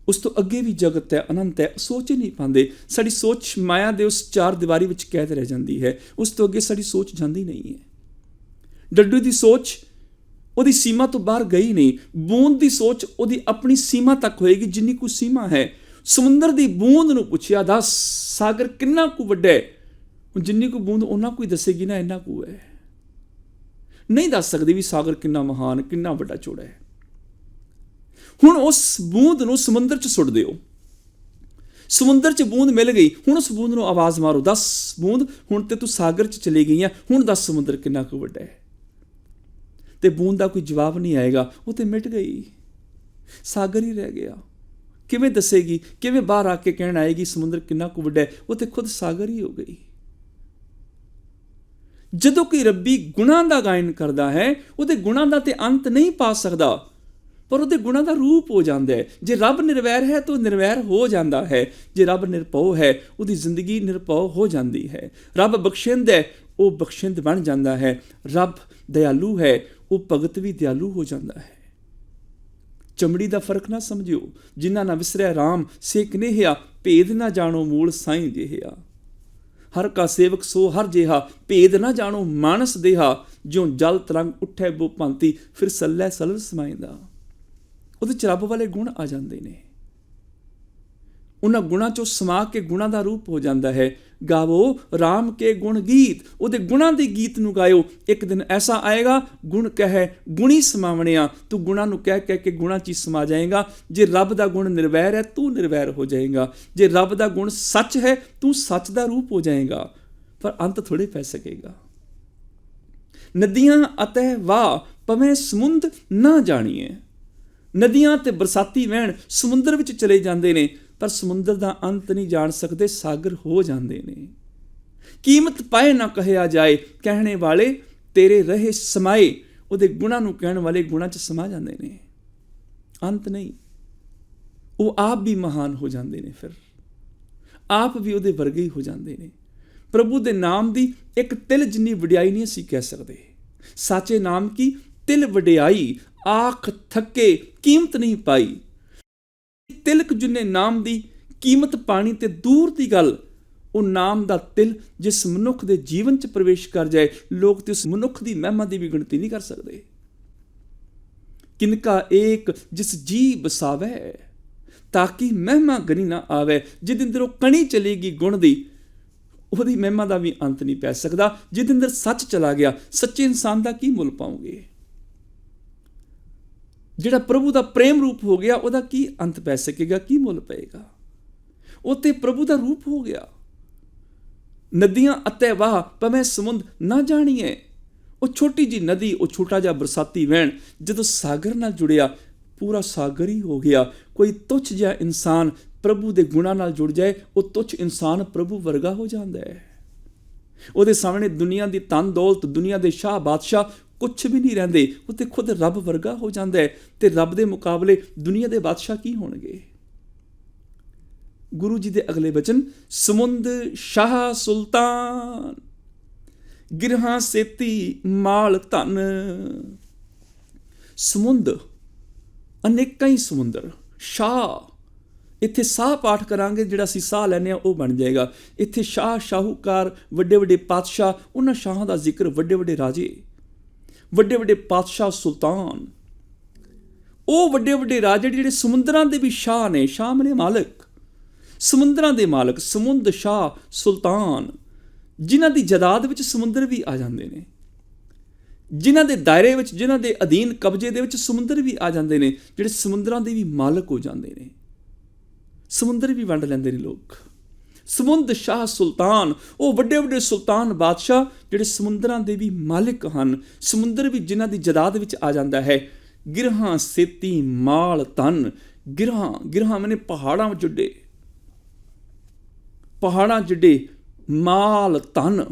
ਉਸ ਤੋਂ ਅੱਗੇ ਵੀ ਜਗਤ ਹੈ, ਅਨੰਤ ਹੈ, ਸੋਚ ਹੀ ਨਹੀਂ ਪਾਉਂਦੇ। ਸਾਡੀ ਸੋਚ ਮਾਇਆ ਦੇ ਉਸ 4 ਦੀਵਾਰੀ ਵਿੱਚ ਕੈਦ ਰਹਿ ਜਾਂਦੀ ਹੈ, ਉਸ ਤੋਂ ਅੱਗੇ ਸਾਡੀ ਸੋਚ ਜਾਂਦੀ ਨਹੀਂ ਹੈ। ਡੱਡੂ ਦੀ ਸੋਚ ਉਹਦੀ ਸੀਮਾ ਤੋਂ ਬਾਹਰ ਗਈ ਨਹੀਂ। ਬੂੰਦ ਦੀ ਸੋਚ ਉਹਦੀ ਆਪਣੀ ਸੀਮਾ ਤੱਕ ਹੋਏਗੀ, ਜਿੰਨੀ ਕੁ ਸੀਮਾ ਹੈ। ਸਮੁੰਦਰ ਦੀ ਬੂੰਦ ਨੂੰ ਪੁੱਛਿਆ, ਦੱਸ ਸਾਗਰ ਕਿੰਨਾ ਕੁ ਵੱਡਾ ਹੈ? ਜਿੰਨੀ ਕੁ ਬੂੰਦ ਉਹਨਾਂ ਕੁ ਹੀ ਦੱਸੇਗੀ ਨਾ, ਇੰਨਾ ਕੁ ਹੈ। ਨਹੀਂ ਦੱਸ ਸਕਦੀ ਵੀ ਸਾਗਰ ਕਿੰਨਾ ਮਹਾਨ, ਕਿੰਨਾ ਵੱਡਾ ਚੌੜਾ ਹੈ। ਹੁਣ ਉਸ ਬੂੰਦ ਨੂੰ ਸਮੁੰਦਰ 'ਚ ਸੁੱਟ ਦਿਓ, ਸਮੁੰਦਰ 'ਚ ਬੂੰਦ ਮਿਲ ਗਈ। ਹੁਣ ਉਸ ਬੂੰਦ ਨੂੰ ਆਵਾਜ਼ ਮਾਰੋ, ਦੱਸ ਬੂੰਦ, ਹੁਣ ਤੇ ਤੂੰ ਸਾਗਰ 'ਚ ਚਲੀ ਗਈ ਆ, ਹੁਣ ਦੱਸ ਸਮੁੰਦਰ ਕਿੰਨਾ ਕੁ ਵੱਡਾ ਹੈ? ਤੇ ਬੂੰਦ ਦਾ ਕੋਈ ਜਵਾਬ ਨਹੀਂ ਆਏਗਾ, ਉਹ ਤੇ ਮਿਟ ਗਈ, ਸਾਗਰ ਹੀ ਰਹਿ ਗਿਆ। ਕਿਵੇਂ ਦੱਸੇਗੀ, ਕਿਵੇਂ ਬਾਹਰ ਆ ਕੇ ਕਹਿਣ ਆਏਗੀ ਸਮੁੰਦਰ ਕਿੰਨਾ ਕੁ ਵੱਡਾ ਹੈ? ਉਹ ਤੇ ਖੁਦ ਸਾਗਰ ਹੀ ਹੋ ਗਈ। ਜਦੋਂ ਕੋਈ ਰੱਬੀ ਗੁਣਾਂ ਦਾ ਗਾਇਨ ਕਰਦਾ ਹੈ, ਉਹਦੇ ਗੁਣਾਂ ਦਾ ਤੇ ਅੰਤ ਨਹੀਂ ਪਾ ਸਕਦਾ, ਪਰ ਉਹਦੇ ਗੁਣਾਂ ਦਾ ਰੂਪ ਹੋ ਜਾਂਦਾ ਹੈ। ਜੇ ਰੱਬ ਨਿਰਵੈਰ ਹੈ ਤਾਂ ਉਹ ਨਿਰਵੈਰ ਹੋ ਜਾਂਦਾ ਹੈ। ਜੇ ਰੱਬ ਨਿਰਭਉ ਹੈ, ਉਹਦੀ ਜ਼ਿੰਦਗੀ ਨਿਰਭਉ ਹੋ ਜਾਂਦੀ ਹੈ। ਰੱਬ ਬਖਸ਼ਿੰਦ ਹੈ, ਉਹ ਬਖਸ਼ਿੰਦ ਬਣ ਜਾਂਦਾ ਹੈ। ਰੱਬ ਦਇਆਲੂ ਹੈ, ਉਹ ਭਗਤ ਵੀ ਦਿਆਲੂ ਹੋ ਜਾਂਦਾ ਹੈ। ਚਮੜੀ ਦਾ ਫਰਕ ਨਾ ਸਮਝਿਓ, ਜਿਨ੍ਹਾਂ ਨਾ ਵਿਸਰਿਆ ਰਾਮ ਸੇ ਕਨੇਹਿਆ, ਭੇਦ ਨਾ ਜਾਣੋ ਮੂਲ ਸਾਈਂ ਜਿਹਾ। ਹਰ ਕਾ ਸੇਵਕ ਸੋ ਹਰ ਜਿਹਾ, ਭੇਦ ਨਾ ਜਾਣੋ ਮਾਨਸ ਦੇਹਾ। ਜਿਉਂ ਜਲ ਤਰੰਗ ਉੱਠੇ ਬੋ ਭਾਂਤੀ, ਫਿਰ ਸੱਲੇ ਸਲਲ ਸਮਾਈਂਦਾ। ਉਹਦੇ 'ਚ ਰੱਬ ਵਾਲੇ ਗੁਣ ਆ ਜਾਂਦੇ ਨੇ। ਉਹਨਾਂ ਗੁਣਾਂ 'ਚੋਂ ਸਮਾ ਕੇ ਗੁਣਾਂ ਦਾ ਰੂਪ ਹੋ ਜਾਂਦਾ ਹੈ। ਗਾਵੋ ਰਾਮ ਕੇ ਗੁਣ ਗੀਤ, ਉਹਦੇ ਗੁਣਾਂ ਦੇ ਗੀਤ ਨੂੰ ਗਾਇਓ। ਇੱਕ ਦਿਨ ਐਸਾ ਆਏਗਾ, ਗੁਣ ਕਹੇ ਗੁਣੀ ਸਮਾਵਣਿਆ, ਤੂੰ ਗੁਣਾਂ ਨੂੰ ਕਹਿ ਕਹਿ ਕੇ ਗੁਣਾਂ 'ਚ ਹੀ ਸਮਾ ਜਾਏਗਾ। ਜੇ ਰੱਬ ਦਾ ਗੁਣ ਨਿਰਵੈਰ ਹੈ, ਤੂੰ ਨਿਰਵੈਰ ਹੋ ਜਾਏਗਾ। ਜੇ ਰੱਬ ਦਾ ਗੁਣ ਸੱਚ ਹੈ, ਤੂੰ ਸੱਚ ਦਾ ਰੂਪ ਹੋ ਜਾਏਗਾ। ਪਰ ਅੰਤ ਥੋੜ੍ਹੇ ਪੈ ਸਕੇਗਾ। ਨਦੀਆਂ ਅਤੇ ਵਾਹ ਭਵੇਂ ਸਮੁੰਦ ਨਾ ਜਾਣੀਏ। ਨਦੀਆਂ ਤੇ ਬਰਸਾਤੀ ਵਹਿਣ ਸਮੁੰਦਰ ਵਿੱਚ ਚਲੇ ਜਾਂਦੇ ਨੇ, ਪਰ ਸਮੁੰਦਰ ਦਾ ਅੰਤ ਨਹੀਂ ਜਾਣ ਸਕਦੇ, ਸਾਗਰ ਹੋ ਜਾਂਦੇ ਨੇ। ਕੀਮਤ ਪਾਏ ਨਾ ਕਹਿਆ ਜਾਏ, ਕਹਿਣੇ ਵਾਲੇ ਤੇਰੇ ਰਹੇ ਸਮਾਏ। ਉਹਦੇ ਗੁਣਾਂ ਨੂੰ ਕਹਿਣ ਵਾਲੇ ਗੁਣਾਂ 'ਚ ਸਮਾ ਜਾਂਦੇ ਨੇ, ਅੰਤ ਨਹੀਂ। ਉਹ ਆਪ ਵੀ ਮਹਾਨ ਹੋ ਜਾਂਦੇ ਨੇ, ਫਿਰ ਆਪ ਵੀ ਉਹਦੇ ਵਰਗੇ ਹੀ ਹੋ ਜਾਂਦੇ ਨੇ। ਪ੍ਰਭੂ ਦੇ ਨਾਮ ਦੀ ਇੱਕ ਤਿਲ ਜਿੰਨੀ ਵਡਿਆਈ ਨਹੀਂ ਅਸੀਂ ਕਹਿ ਸਕਦੇ। ਸਾਚੇ ਨਾਮ ਕੀ ਤਿਲ ਵਡਿਆਈ, ਆਖ ਥੱਕੇ ਕੀਮਤ ਨਹੀਂ ਪਾਈ। ਤਿਲਕ ਜਿੰਨੇ ਨਾਮ ਦੀ ਕੀਮਤ ਪਾਣੀ ਤੇ ਦੂਰ ਦੀ ਗੱਲ। ਉਹ ਨਾਮ ਦਾ ਤਿਲ ਜਿਸ ਮਨੁੱਖ ਦੇ ਜੀਵਨ 'ਚ ਪ੍ਰਵੇਸ਼ ਕਰ ਜਾਏ, ਲੋਕ ਤੇ ਉਸ ਮਨੁੱਖ ਦੀ ਮਹਿਮਾ ਦੀ ਵੀ ਗਿਣਤੀ ਨਹੀਂ ਕਰ ਸਕਦੇ। ਕਿਨਕਾ ਏਕ ਜਿਸ ਜੀ ਬਸਾਵੇ, ਤਾਂ ਕਿ ਮਹਿਮਾ ਗਨੀ ਨਾ ਆਵੇ। ਜਿਹਦੇ ਅੰਦਰ ਉਹ ਕਣੀ ਚਲੇਗੀ ਗੁਣ ਦੀ, ਉਹਦੀ ਮਹਿਮਾ ਦਾ ਵੀ ਅੰਤ ਨਹੀਂ ਪੈ ਸਕਦਾ। ਜਿਹਦੇ ਅੰਦਰ ਸੱਚ ਚਲਾ ਗਿਆ, ਸੱਚੇ ਇਨਸਾਨ ਦਾ ਕੀ ਮੁੱਲ ਪਾਓਗੇ? ਜਿਹੜਾ ਪ੍ਰਭੂ ਦਾ ਪ੍ਰੇਮ ਰੂਪ ਹੋ ਗਿਆ, ਉਹਦਾ ਕੀ ਅੰਤ ਪੈ ਸਕੇਗਾ, ਕੀ ਮੁੱਲ ਪਏਗਾ? ਉਹ ਤੇ ਪ੍ਰਭੂ ਦਾ ਰੂਪ ਹੋ ਗਿਆ। ਨਦੀਆਂ ਅਤੇ ਵਾਹ ਭਵੇਂ ਸਮੁੰਦ ਨਾ ਜਾਣੀਏ। ਉਹ ਛੋਟੀ ਜੀ ਨਦੀ, ਉਹ ਛੋਟਾ ਜਿਹਾ ਬਰਸਾਤੀ ਵਹਿਣ ਜਦੋਂ ਸਾਗਰ ਨਾਲ ਜੁੜਿਆ, ਪੂਰਾ ਸਾਗਰ ਹੀ ਹੋ ਗਿਆ। ਕੋਈ ਤੁੱਛ ਜਿਹਾ ਇਨਸਾਨ ਪ੍ਰਭੂ ਦੇ ਗੁਣਾਂ ਨਾਲ ਜੁੜ ਜਾਏ, ਉਹ ਤੁੱਛ ਇਨਸਾਨ ਪ੍ਰਭੂ ਵਰਗਾ ਹੋ ਜਾਂਦਾ ਹੈ। ਉਹਦੇ ਸਾਹਮਣੇ ਦੁਨੀਆ ਦੀ ਧਨ ਦੌਲਤ, ਦੁਨੀਆ ਦੇ ਸ਼ਾਹ ਬਾਦਸ਼ਾਹ ਕੁਛ ਵੀ ਨਹੀਂ ਰਹਿੰਦੇ। ਉਹ ਤੇ ਖੁਦ ਰੱਬ ਵਰਗਾ ਹੋ ਜਾਂਦਾ ਹੈ। ਤੇ ਰੱਬ ਦੇ ਮੁਕਾਬਲੇ ਦੁਨੀਆ ਦੇ ਬਾਦਸ਼ਾਹ ਕੀ ਹੋਣਗੇ? ਗੁਰੂ ਜੀ ਦੇ ਅਗਲੇ ਬਚਨ, ਸਮੁੰਦ ਸ਼ਾਹ ਸੁਲਤਾਨ, ਗਿਰਹਾਂ ਸੇਤੀ ਮਾਲ ਧਨ। ਸਮੁੰਦ, ਅਨੇਕਾਂ ਹੀ ਸਮੁੰਦਰ। ਸ਼ਾਹ, ਇੱਥੇ ਸਾਹ ਪਾਠ ਕਰਾਂਗੇ, ਜਿਹੜਾ ਅਸੀਂ ਸਾਹ ਲੈਂਦੇ ਹਾਂ ਉਹ ਬਣ ਜਾਏਗਾ। ਇੱਥੇ ਸ਼ਾਹ, ਸ਼ਾਹੂਕਾਰ, ਵੱਡੇ ਵੱਡੇ ਪਾਤਸ਼ਾਹ, ਉਹਨਾਂ ਸ਼ਾਹਾਂ ਦਾ ਜ਼ਿਕਰ, ਵੱਡੇ ਵੱਡੇ ਰਾਜੇ, ਵੱਡੇ ਵੱਡੇ ਪਾਤਸ਼ਾਹ, ਸੁਲਤਾਨ। ਉਹ ਵੱਡੇ ਵੱਡੇ ਰਾਜੇ ਜਿਹੜੇ ਸਮੁੰਦਰਾਂ ਦੇ ਵੀ ਸ਼ਾਹ ਨੇ। ਸ਼ਾਹ ਮਨੇ ਮਾਲਕ, ਸਮੁੰਦਰਾਂ ਦੇ ਮਾਲਕ। ਸਮੁੰਦ ਸ਼ਾਹ ਸੁਲਤਾਨ, ਜਿਨ੍ਹਾਂ ਦੀ ਜਾਇਦਾਦ ਵਿੱਚ ਸਮੁੰਦਰ ਵੀ ਆ ਜਾਂਦੇ ਨੇ, ਜਿਨ੍ਹਾਂ ਦੇ ਦਾਇਰੇ ਵਿੱਚ, ਜਿਨ੍ਹਾਂ ਦੇ ਅਧੀਨ ਕਬਜ਼ੇ ਦੇ ਵਿੱਚ ਸਮੁੰਦਰ ਵੀ ਆ ਜਾਂਦੇ ਨੇ, ਜਿਹੜੇ ਸਮੁੰਦਰਾਂ ਦੇ ਵੀ ਮਾਲਕ ਹੋ ਜਾਂਦੇ ਨੇ। ਸਮੁੰਦਰ ਵੀ ਵੰਡ ਲੈਂਦੇ ਨੇ ਲੋਕ। ਸਮੁੰਦ ਸ਼ਾਹ ਸੁਲਤਾਨ, ਉਹ ਵੱਡੇ ਵੱਡੇ ਸੁਲਤਾਨ ਬਾਦਸ਼ਾਹ ਜਿਹੜੇ ਸਮੁੰਦਰਾਂ ਦੇ ਵੀ ਮਾਲਿਕ ਹਨ। ਸਮੁੰਦਰ ਵੀ ਜਿਨ੍ਹਾਂ ਦੀ ਜਾਇਦਾਦ ਵਿੱਚ ਆ ਜਾਂਦਾ ਹੈ। ਗਿਰਹਾਂ ਸੇਤੀ ਮਾਲ ਧਨ। ਗਿਰਹਾਂ, ਗਿਰਹਾਂ ਮਨੇ ਪਹਾੜਾਂ ਵਿੱਚ ਉੱਡੇ, ਪਹਾੜਾਂ ਜਿੱਡੇ ਮਾਲ ਧਨ,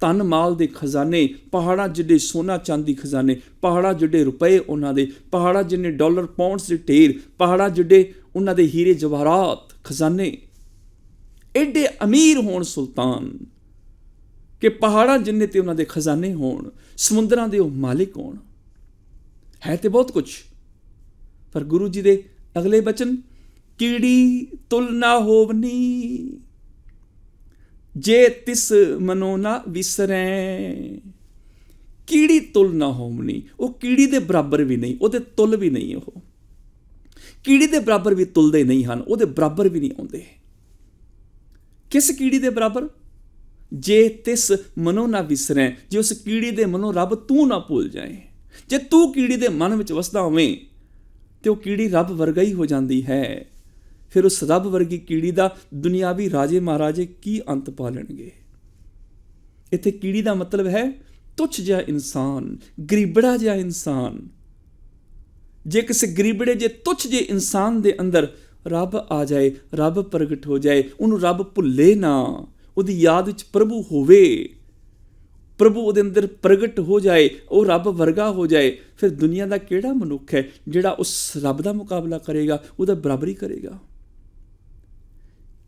ਧਨ ਮਾਲ ਦੇ ਖਜ਼ਾਨੇ। ਪਹਾੜਾਂ ਜਿੱਡੇ ਸੋਨਾ ਚਾਂਦੀ ਖਜ਼ਾਨੇ, ਪਹਾੜਾਂ ਜਿੱਡੇ ਰੁਪਏ ਉਹਨਾਂ ਦੇ, ਪਹਾੜਾਂ ਜਿੰਨੇ ਡਾਲਰ ਪਾਉਂਡਸ ਦੇ ਢੇਰ, ਪਹਾੜਾਂ ਜਿੱਡੇ ਉਹਨਾਂ ਦੇ ਹੀਰੇ ਜਵਾਹਰਾਤ ਖਜ਼ਾਨੇ। ਐਡੇ ਅਮੀਰ ਹੋਣ ਸੁਲਤਾਨ ਕਿ ਪਹਾੜਾਂ ਜਿੰਨੇ ਤੇ ਉਹਨਾਂ ਦੇ ਖਜ਼ਾਨੇ ਹੋਣ, ਸਮੁੰਦਰਾਂ ਦੇ ਉਹ ਮਾਲਿਕ ਹੋਣ। ਹੈ ਤੇ ਬਹੁਤ ਕੁਛ, ਪਰ ਗੁਰੂ ਜੀ ਦੇ ਅਗਲੇ ਬਚਨ, ਕੀੜੀ ਤੁਲ ਨਾ ਹੋਵਨੀ, ਜੇ ਤਿਸ ਮਨੋ ਨਾ ਵਿਸਰੈ। ਕੀੜੀ ਤੁਲ ਨਾ ਹੋਵਨੀ, ਉਹ ਕੀੜੀ ਦੇ ਬਰਾਬਰ ਵੀ ਨਹੀਂ, ਉਹਦੇ ਤੁਲ ਵੀ ਨਹੀਂ। ਉਹ ਕੀੜੀ ਦੇ ਬਰਾਬਰ ਵੀ ਤੁਲਦੇ ਨਹੀਂ ਹਨ, ਉਹਦੇ ਬਰਾਬਰ ਵੀ ਨਹੀਂ ਆਉਂਦੇ। ਕਿਸ ਕੀੜੀ ਦੇ ਬਰਾਬਰ? ਜੇ ਤਿਸ ਮਨੋ ਨਾ ਵਿਸਰੈ, ਜੇ ਉਸ ਕੀੜੀ ਦੇ ਮਨੋਂ ਰੱਬ ਤੂੰ ਨਾ ਭੁੱਲ ਜਾਏ। ਜੇ ਤੂੰ ਕੀੜੀ ਦੇ ਮਨ ਵਿੱਚ ਵਸਦਾ ਹੋਵੇਂ ਤੇ ਉਹ ਕੀੜੀ ਰੱਬ ਵਰਗਾ ਹੀ ਹੋ ਜਾਂਦੀ ਹੈ। ਫਿਰ ਉਸ ਰੱਬ ਵਰਗੀ ਕੀੜੀ ਦਾ ਦੁਨਿਆਵੀ ਰਾਜੇ ਮਹਾਰਾਜੇ ਕੀ ਅੰਤ ਪਾ ਲੈਣਗੇ? ਇੱਥੇ ਕੀੜੀ ਦਾ ਮਤਲਬ ਹੈ ਤੁੱਛ ਜਿਹਾ ਇਨਸਾਨ, ਗਰੀਬੜਾ ਜਿਹਾ ਇਨਸਾਨ, ਜੇ ਕਿਸੇ ਗਰੀਬੜੇ ਜੇ ਤੁੱਛ ਜੇ ਇਨਸਾਨ ਦੇ ਅੰਦਰ ਰੱਬ ਆ ਜਾਏ, ਰੱਬ ਪ੍ਰਗਟ ਹੋ ਜਾਏ, ਉਹਨੂੰ ਰੱਬ ਭੁੱਲੇ ਨਾ, ਉਹਦੀ ਯਾਦ ਵਿੱਚ ਪ੍ਰਭੂ ਹੋਵੇ, ਪ੍ਰਭੂ ਉਹਦੇ ਅੰਦਰ ਪ੍ਰਗਟ ਹੋ ਜਾਏ, ਉਹ ਰੱਬ ਵਰਗਾ ਹੋ ਜਾਏ, ਫਿਰ ਦੁਨੀਆ ਦਾ ਕਿਹੜਾ ਮਨੁੱਖ ਹੈ ਜਿਹੜਾ ਉਸ ਰੱਬ ਦਾ ਮੁਕਾਬਲਾ ਕਰੇਗਾ, ਉਹਦਾ ਬਰਾਬਰੀ ਕਰੇਗਾ।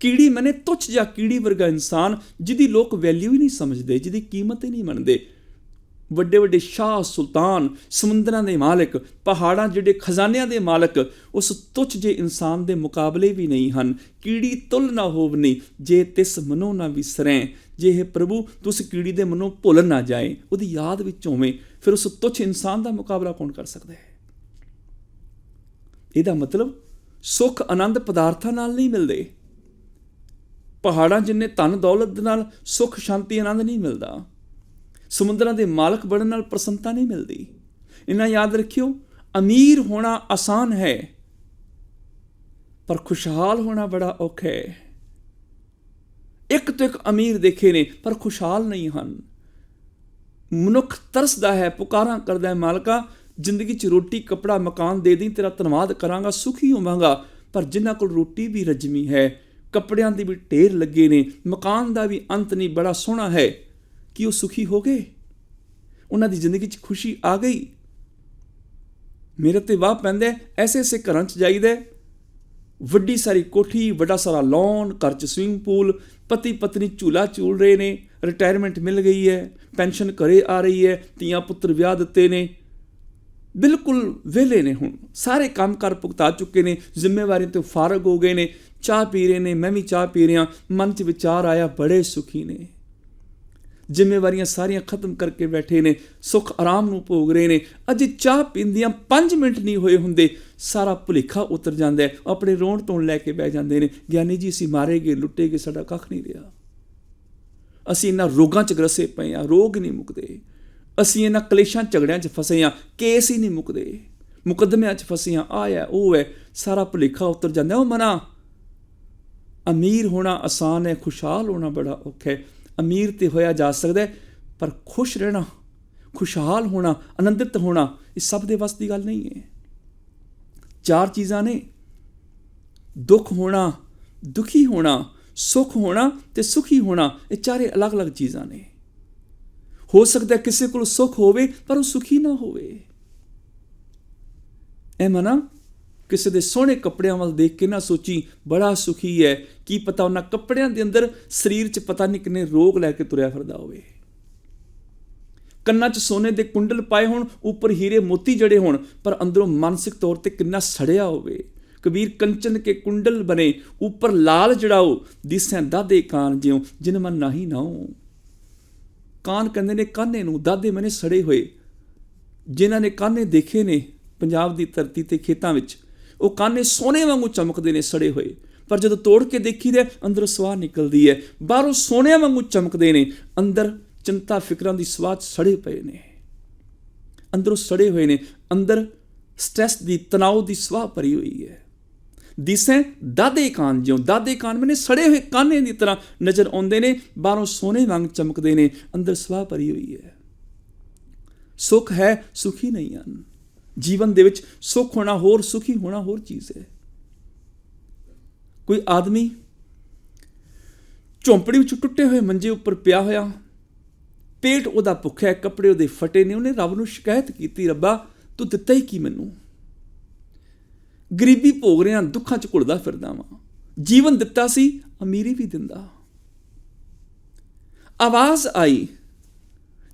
ਕੀੜੀ ਮਨੇ ਤੁੱਛ ਜਾਂ ਕੀੜੀ ਵਰਗਾ ਇਨਸਾਨ ਜਿਹਦੀ ਲੋਕ ਵੈਲਿਊ ਹੀ ਨਹੀਂ ਸਮਝਦੇ, ਜਿਹਦੀ ਕੀਮਤ ਹੀ ਨਹੀਂ ਮੰਨਦੇ। ਵੱਡੇ ਵੱਡੇ ਸ਼ਾਹ ਸੁਲਤਾਨ, ਸਮੁੰਦਰਾਂ ਦੇ ਮਾਲਕ, ਪਹਾੜਾਂ ਜਿਹੜੇ ਖਜ਼ਾਨਿਆਂ ਦੇ ਮਾਲਕ ਉਸ ਤੁੱਛ ਜੇ ਇਨਸਾਨ ਦੇ ਮੁਕਾਬਲੇ ਵੀ ਨਹੀਂ ਹਨ। ਕੀੜੀ ਤੁਲ ਨਾ ਹੋਵਨੀ ਜੇ ਤਿਸ ਮਨੋਂ ਨਾ ਵਿਸਰੈ, ਜੇ ਇਹ ਪ੍ਰਭੂ ਤੁਸ ਕੀੜੀ ਦੇ ਮਨੋਂ ਭੁੱਲ ਨਾ ਜਾਏ, ਉਹਦੀ ਯਾਦ ਵਿੱਚ ਹੋਵੇਂ, ਫਿਰ ਉਸ ਤੁੱਛ ਇਨਸਾਨ ਦਾ ਮੁਕਾਬਲਾ ਕੌਣ ਕਰ ਸਕਦਾ ਹੈ? ਇਹਦਾ ਮਤਲਬ ਸੁੱਖ ਆਨੰਦ ਪਦਾਰਥਾਂ ਨਾਲ ਨਹੀਂ ਮਿਲਦੇ। ਪਹਾੜਾਂ ਜਿੰਨੇ ਧਨ ਦੌਲਤ ਦੇ ਨਾਲ ਸੁੱਖ ਸ਼ਾਂਤੀ ਆਨੰਦ ਨਹੀਂ ਮਿਲਦਾ। ਸਮੁੰਦਰਾਂ ਦੇ ਮਾਲਕ ਬਣਨ ਨਾਲ ਪ੍ਰਸੰਨਤਾ ਨਹੀਂ ਮਿਲਦੀ। ਇਹਨਾਂ ਯਾਦ ਰੱਖਿਓ, ਅਮੀਰ ਹੋਣਾ ਆਸਾਨ ਹੈ ਪਰ ਖੁਸ਼ਹਾਲ ਹੋਣਾ ਬੜਾ ਔਖਾ ਹੈ। ਇੱਕ ਤੋਂ ਇੱਕ ਅਮੀਰ ਦੇਖੇ ਨੇ ਪਰ ਖੁਸ਼ਹਾਲ ਨਹੀਂ ਹਨ। ਮਨੁੱਖ ਤਰਸਦਾ ਹੈ, ਪੁਕਾਰਾਂ ਕਰਦਾ ਹੈ, ਮਾਲਕਾ ਜ਼ਿੰਦਗੀ 'ਚ ਰੋਟੀ ਕੱਪੜਾ ਮਕਾਨ ਦੇ ਦੇਈਂ, ਤੇਰਾ ਧੰਨਵਾਦ ਕਰਾਂਗਾ, ਸੁਖੀ ਹੋਵਾਂਗਾ। ਪਰ ਜਿਨ੍ਹਾਂ ਕੋਲ ਰੋਟੀ ਵੀ ਰਜਮੀ ਹੈ, ਕੱਪੜਿਆਂ ਦੇ ਵੀ ਢੇਰ ਲੱਗੇ ਨੇ, ਮਕਾਨ ਦਾ ਵੀ ਅੰਤ ਨਹੀਂ, ਬੜਾ ਸੋਹਣਾ ਹੈ, ਕਿ ਉਹ ਸੁਖੀ ਹੋ ਗਏ? ਉਹਨਾਂ ਦੀ ਜ਼ਿੰਦਗੀ 'ਚ ਖੁਸ਼ੀ ਆ ਗਈ? ਮੇਰੇ ਤੇ ਵਾਹ ਪੈਂਦਾ, ਐਸੇ ਐਸੇ ਘਰਾਂ 'ਚ ਜਾਈਦਾ, ਵੱਡੀ ਸਾਰੀ ਕੋਠੀ, ਵੱਡਾ ਸਾਰਾ ਲੌਨ, ਘਰ 'ਚ ਸਵਿਮਿੰਗ ਪੂਲ, ਪਤੀ ਪਤਨੀ ਝੂਲਾ ਝੂਲ ਰਹੇ ਨੇ, ਰਿਟਾਇਰਮੈਂਟ ਮਿਲ ਗਈ ਹੈ, ਪੈਨਸ਼ਨ ਘਰੇ ਆ ਰਹੀ ਹੈ, ਧੀਆਂ ਪੁੱਤਰ ਵਿਆਹ ਦਿੱਤੇ ਨੇ, ਬਿਲਕੁਲ ਵਿਹਲੇ ਨੇ, ਹੁਣ ਸਾਰੇ ਕੰਮ ਕਰ ਭੁਗਤਾ ਚੁੱਕੇ ਨੇ, ਜ਼ਿੰਮੇਵਾਰੀ ਤੋਂ ਫਾਰਗ ਹੋ ਗਏ ਨੇ, ਚਾਹ ਪੀ ਰਹੇ ਨੇ, ਮੈਂ ਵੀ ਚਾਹ ਪੀ ਰਿਹਾ, ਮਨ 'ਚ ਵਿਚਾਰ ਆਇਆ, ਬੜੇ ਸੁਖੀ ਨੇ, ਜ਼ਿੰਮੇਵਾਰੀਆਂ ਸਾਰੀਆਂ ਖਤਮ ਕਰਕੇ ਬੈਠੇ ਨੇ, ਸੁੱਖ ਆਰਾਮ ਨੂੰ ਭੋਗ ਰਹੇ ਨੇ। ਅਜੇ ਚਾਹ ਪੀਂਦੀਆਂ 5 ਮਿੰਟ ਨਹੀਂ ਹੋਏ ਹੁੰਦੇ, ਸਾਰਾ ਭੁਲੇਖਾ ਉਤਰ ਜਾਂਦਾ ਹੈ, ਆਪਣੇ ਰੋਣ ਧੋਣ ਲੈ ਕੇ ਬਹਿ ਜਾਂਦੇ ਨੇ, ਗਿਆਨੀ ਜੀ ਅਸੀਂ ਮਾਰੇ ਗਏ, ਲੁੱਟੇ ਗਏ, ਸਾਡਾ ਕੱਖ ਨਹੀਂ ਰਿਹਾ, ਅਸੀਂ ਇਹਨਾਂ ਰੋਗਾਂ 'ਚ ਗ੍ਰਸੇ ਪਏ ਹਾਂ, ਰੋਗ ਨਹੀਂ ਮੁੱਕਦੇ, ਅਸੀਂ ਇਹਨਾਂ ਕਲੇਸ਼ਾਂ ਝਗੜਿਆਂ 'ਚ ਫਸੇ ਹਾਂ, ਕੇਸ ਹੀ ਨਹੀਂ ਮੁੱਕਦੇ, ਮੁਕੱਦਮਿਆਂ 'ਚ ਫਸੇ ਹਾਂ, ਆਹ ਹੈ ਉਹ ਹੈ, ਸਾਰਾ ਭੁਲੇਖਾ ਉਤਰ ਜਾਂਦਾ। ਉਹ ਮਨਾ, ਅਮੀਰ ਹੋਣਾ ਆਸਾਨ ਹੈ, ਖੁਸ਼ਹਾਲ ਹੋਣਾ ਬੜਾ ਔਖਾ ਹੈ। ਅਮੀਰ ਤੇ ਹੋਇਆ ਜਾ ਸਕਦਾ ਹੈ, ਪਰ ਖੁਸ਼ ਰਹਿਣਾ, ਖੁਸ਼ਹਾਲ ਹੋਣਾ, ਆਨੰਦਿਤ ਹੋਣਾ, ਇਹ ਸਭ ਦੇ ਵੱਸ ਦੀ ਗੱਲ ਨਹੀਂ ਹੈ। 4 ਚੀਜ਼ਾਂ ਨੇ, ਦੁੱਖ ਹੋਣਾ, ਦੁਖੀ ਹੋਣਾ, ਸੁੱਖ ਹੋਣਾ ਤੇ ਸੁਖੀ ਹੋਣਾ, ਇਹ ਚਾਰੇ ਅਲੱਗ-ਅਲੱਗ ਚੀਜ਼ਾਂ ਨੇ। ਹੋ ਸਕਦਾ ਕਿਸੇ ਕੋਲ ਸੁੱਖ ਹੋਵੇ ਪਰ ਉਹ ਸੁਖੀ ਨਾ ਹੋਵੇ। ਇਹ ਮਨਾ ਕਿਸੇ ਦੇ ਸੋਹਣੇ ਕੱਪੜਿਆਂ ਵੱਲ ਦੇਖ ਕੇ ਨਾ ਸੋਚੀ ਬੜਾ ਸੁਖੀ ਹੈ, ਕੀ ਪਤਾ ਉਹਨਾਂ ਕੱਪੜਿਆਂ ਦੇ ਅੰਦਰ ਸਰੀਰ 'ਚ ਪਤਾ ਨਹੀਂ ਕਿੰਨੇ ਰੋਗ ਲੈ ਕੇ ਤੁਰਿਆ ਫਿਰਦਾ ਹੋਵੇ। ਕੰਨਾਂ 'ਚ ਸੋਨੇ ਦੇ ਕੁੰਡਲ ਪਾਏ ਹੋਣ, ਉੱਪਰ ਹੀਰੇ ਮੋਤੀ ਜੜੇ ਹੋਣ, ਪਰ ਅੰਦਰੋਂ ਮਾਨਸਿਕ ਤੌਰ ਤੇ ਕਿੰਨਾ ਸੜਿਆ ਹੋਵੇ। ਕਬੀਰ ਕੰਚਨ ਕੇ ਕੁੰਡਲ ਬਣੇ, ਉੱਪਰ ਲਾਲ ਜੜਾਓ, ਦਿਸੈਂ ਦਾਦੇ ਕਾਨ ਜਿਉ, ਜਿਨ ਮਨ ਨਾਹੀ ਨਾਉ। ਕਾਨ ਕਹਿੰਦੇ ਨੇ ਕਾਨੇ ਨੂੰ, ਦਾਦੇ ਮਨੇ ਸੜੇ ਹੋਏ। ਜਿਨ੍ਹਾਂ ਨੇ ਕਾਨੇ ਦੇਖੇ ਨੇ ਪੰਜਾਬ ਦੀ ਧਰਤੀ ਤੇ ਖੇਤਾਂ ਵਿੱਚ, ਉਹ ਕਾਨੇ ਸੋਨੇ ਵਾਂਗੂ ਚਮਕਦੇ ਨੇ ਸੜੇ ਹੋਏ, ਪਰ ਜਦੋਂ ਤੋੜ ਕੇ ਦੇਖੀਦਾ ਅੰਦਰੋਂ ਸਵਾਹ ਨਿਕਲਦੀ ਹੈ। ਬਾਹਰੋਂ ਸੋਨਿਆਂ ਵਾਂਗੂ ਚਮਕਦੇ ਨੇ, ਅੰਦਰ ਚਿੰਤਾ ਫਿਕਰਾਂ ਦੀ ਸਵਾਹ ਸੜੇ ਪਏ ਨੇ, ਅੰਦਰੋਂ ਸੜੇ ਹੋਏ ਨੇ, ਅੰਦਰ ਸਟ੍ਰੈਸ ਦੀ, ਤਣਾਅ ਦੀ ਸਵਾਹ ਭਰੀ ਹੋਈ ਹੈ। ਦਿਸੈਂ ਦਾਦੇ ਕਾਨ ਜਿਉਂ, ਦਾਦੇ ਕਾਨ ਮੈਨੇ ਸੜੇ ਹੋਏ ਕਾਨੇ ਦੀ ਤਰ੍ਹਾਂ ਨਜ਼ਰ ਆਉਂਦੇ ਨੇ, ਬਾਹਰੋਂ ਸੋਨੇ ਵਾਂਗ ਚਮਕਦੇ ਨੇ, ਅੰਦਰ ਸਵਾਹ ਭਰੀ ਹੋਈ ਹੈ। ਸੁੱਖ ਹੈ, ਸੁਖੀ ਨਹੀਂ ਹਨ। ਜੀਵਨ ਦੇ ਵਿੱਚ ਸੁੱਖ ਹੋਣਾ ਹੋਰ, ਸੁਖੀ ਹੋਣਾ ਹੋਰ ਚੀਜ਼ ਹੈ। ਕੋਈ ਆਦਮੀ ਝੌਂਪੜੀ ਵਿੱਚ ਟੁੱਟੇ ਹੋਏ ਮੰਜੇ ਉੱਪਰ ਪਿਆ ਹੋਇਆ, ਪੇਟ ਉਹਦਾ ਭੁੱਖਿਆ, ਕੱਪੜੇ ਉਹਦੇ ਫਟੇ ਨੇ, ਉਹਨੇ ਰੱਬ ਨੂੰ ਸ਼ਿਕਾਇਤ ਕੀਤੀ, ਰੱਬਾ ਤੂੰ ਦਿੱਤਾ ਹੀ ਕੀ ਮੈਨੂੰ, ਗਰੀਬੀ ਭੋਗ ਰਿਹਾ, ਦੁੱਖਾਂ 'ਚ ਘੁਲਦਾ ਫਿਰਦਾ ਵਾਂ, ਜੀਵਨ ਦਿੱਤਾ ਸੀ, ਅਮੀਰੀ ਵੀ ਦਿੰਦਾ। ਆਵਾਜ਼ ਆਈ,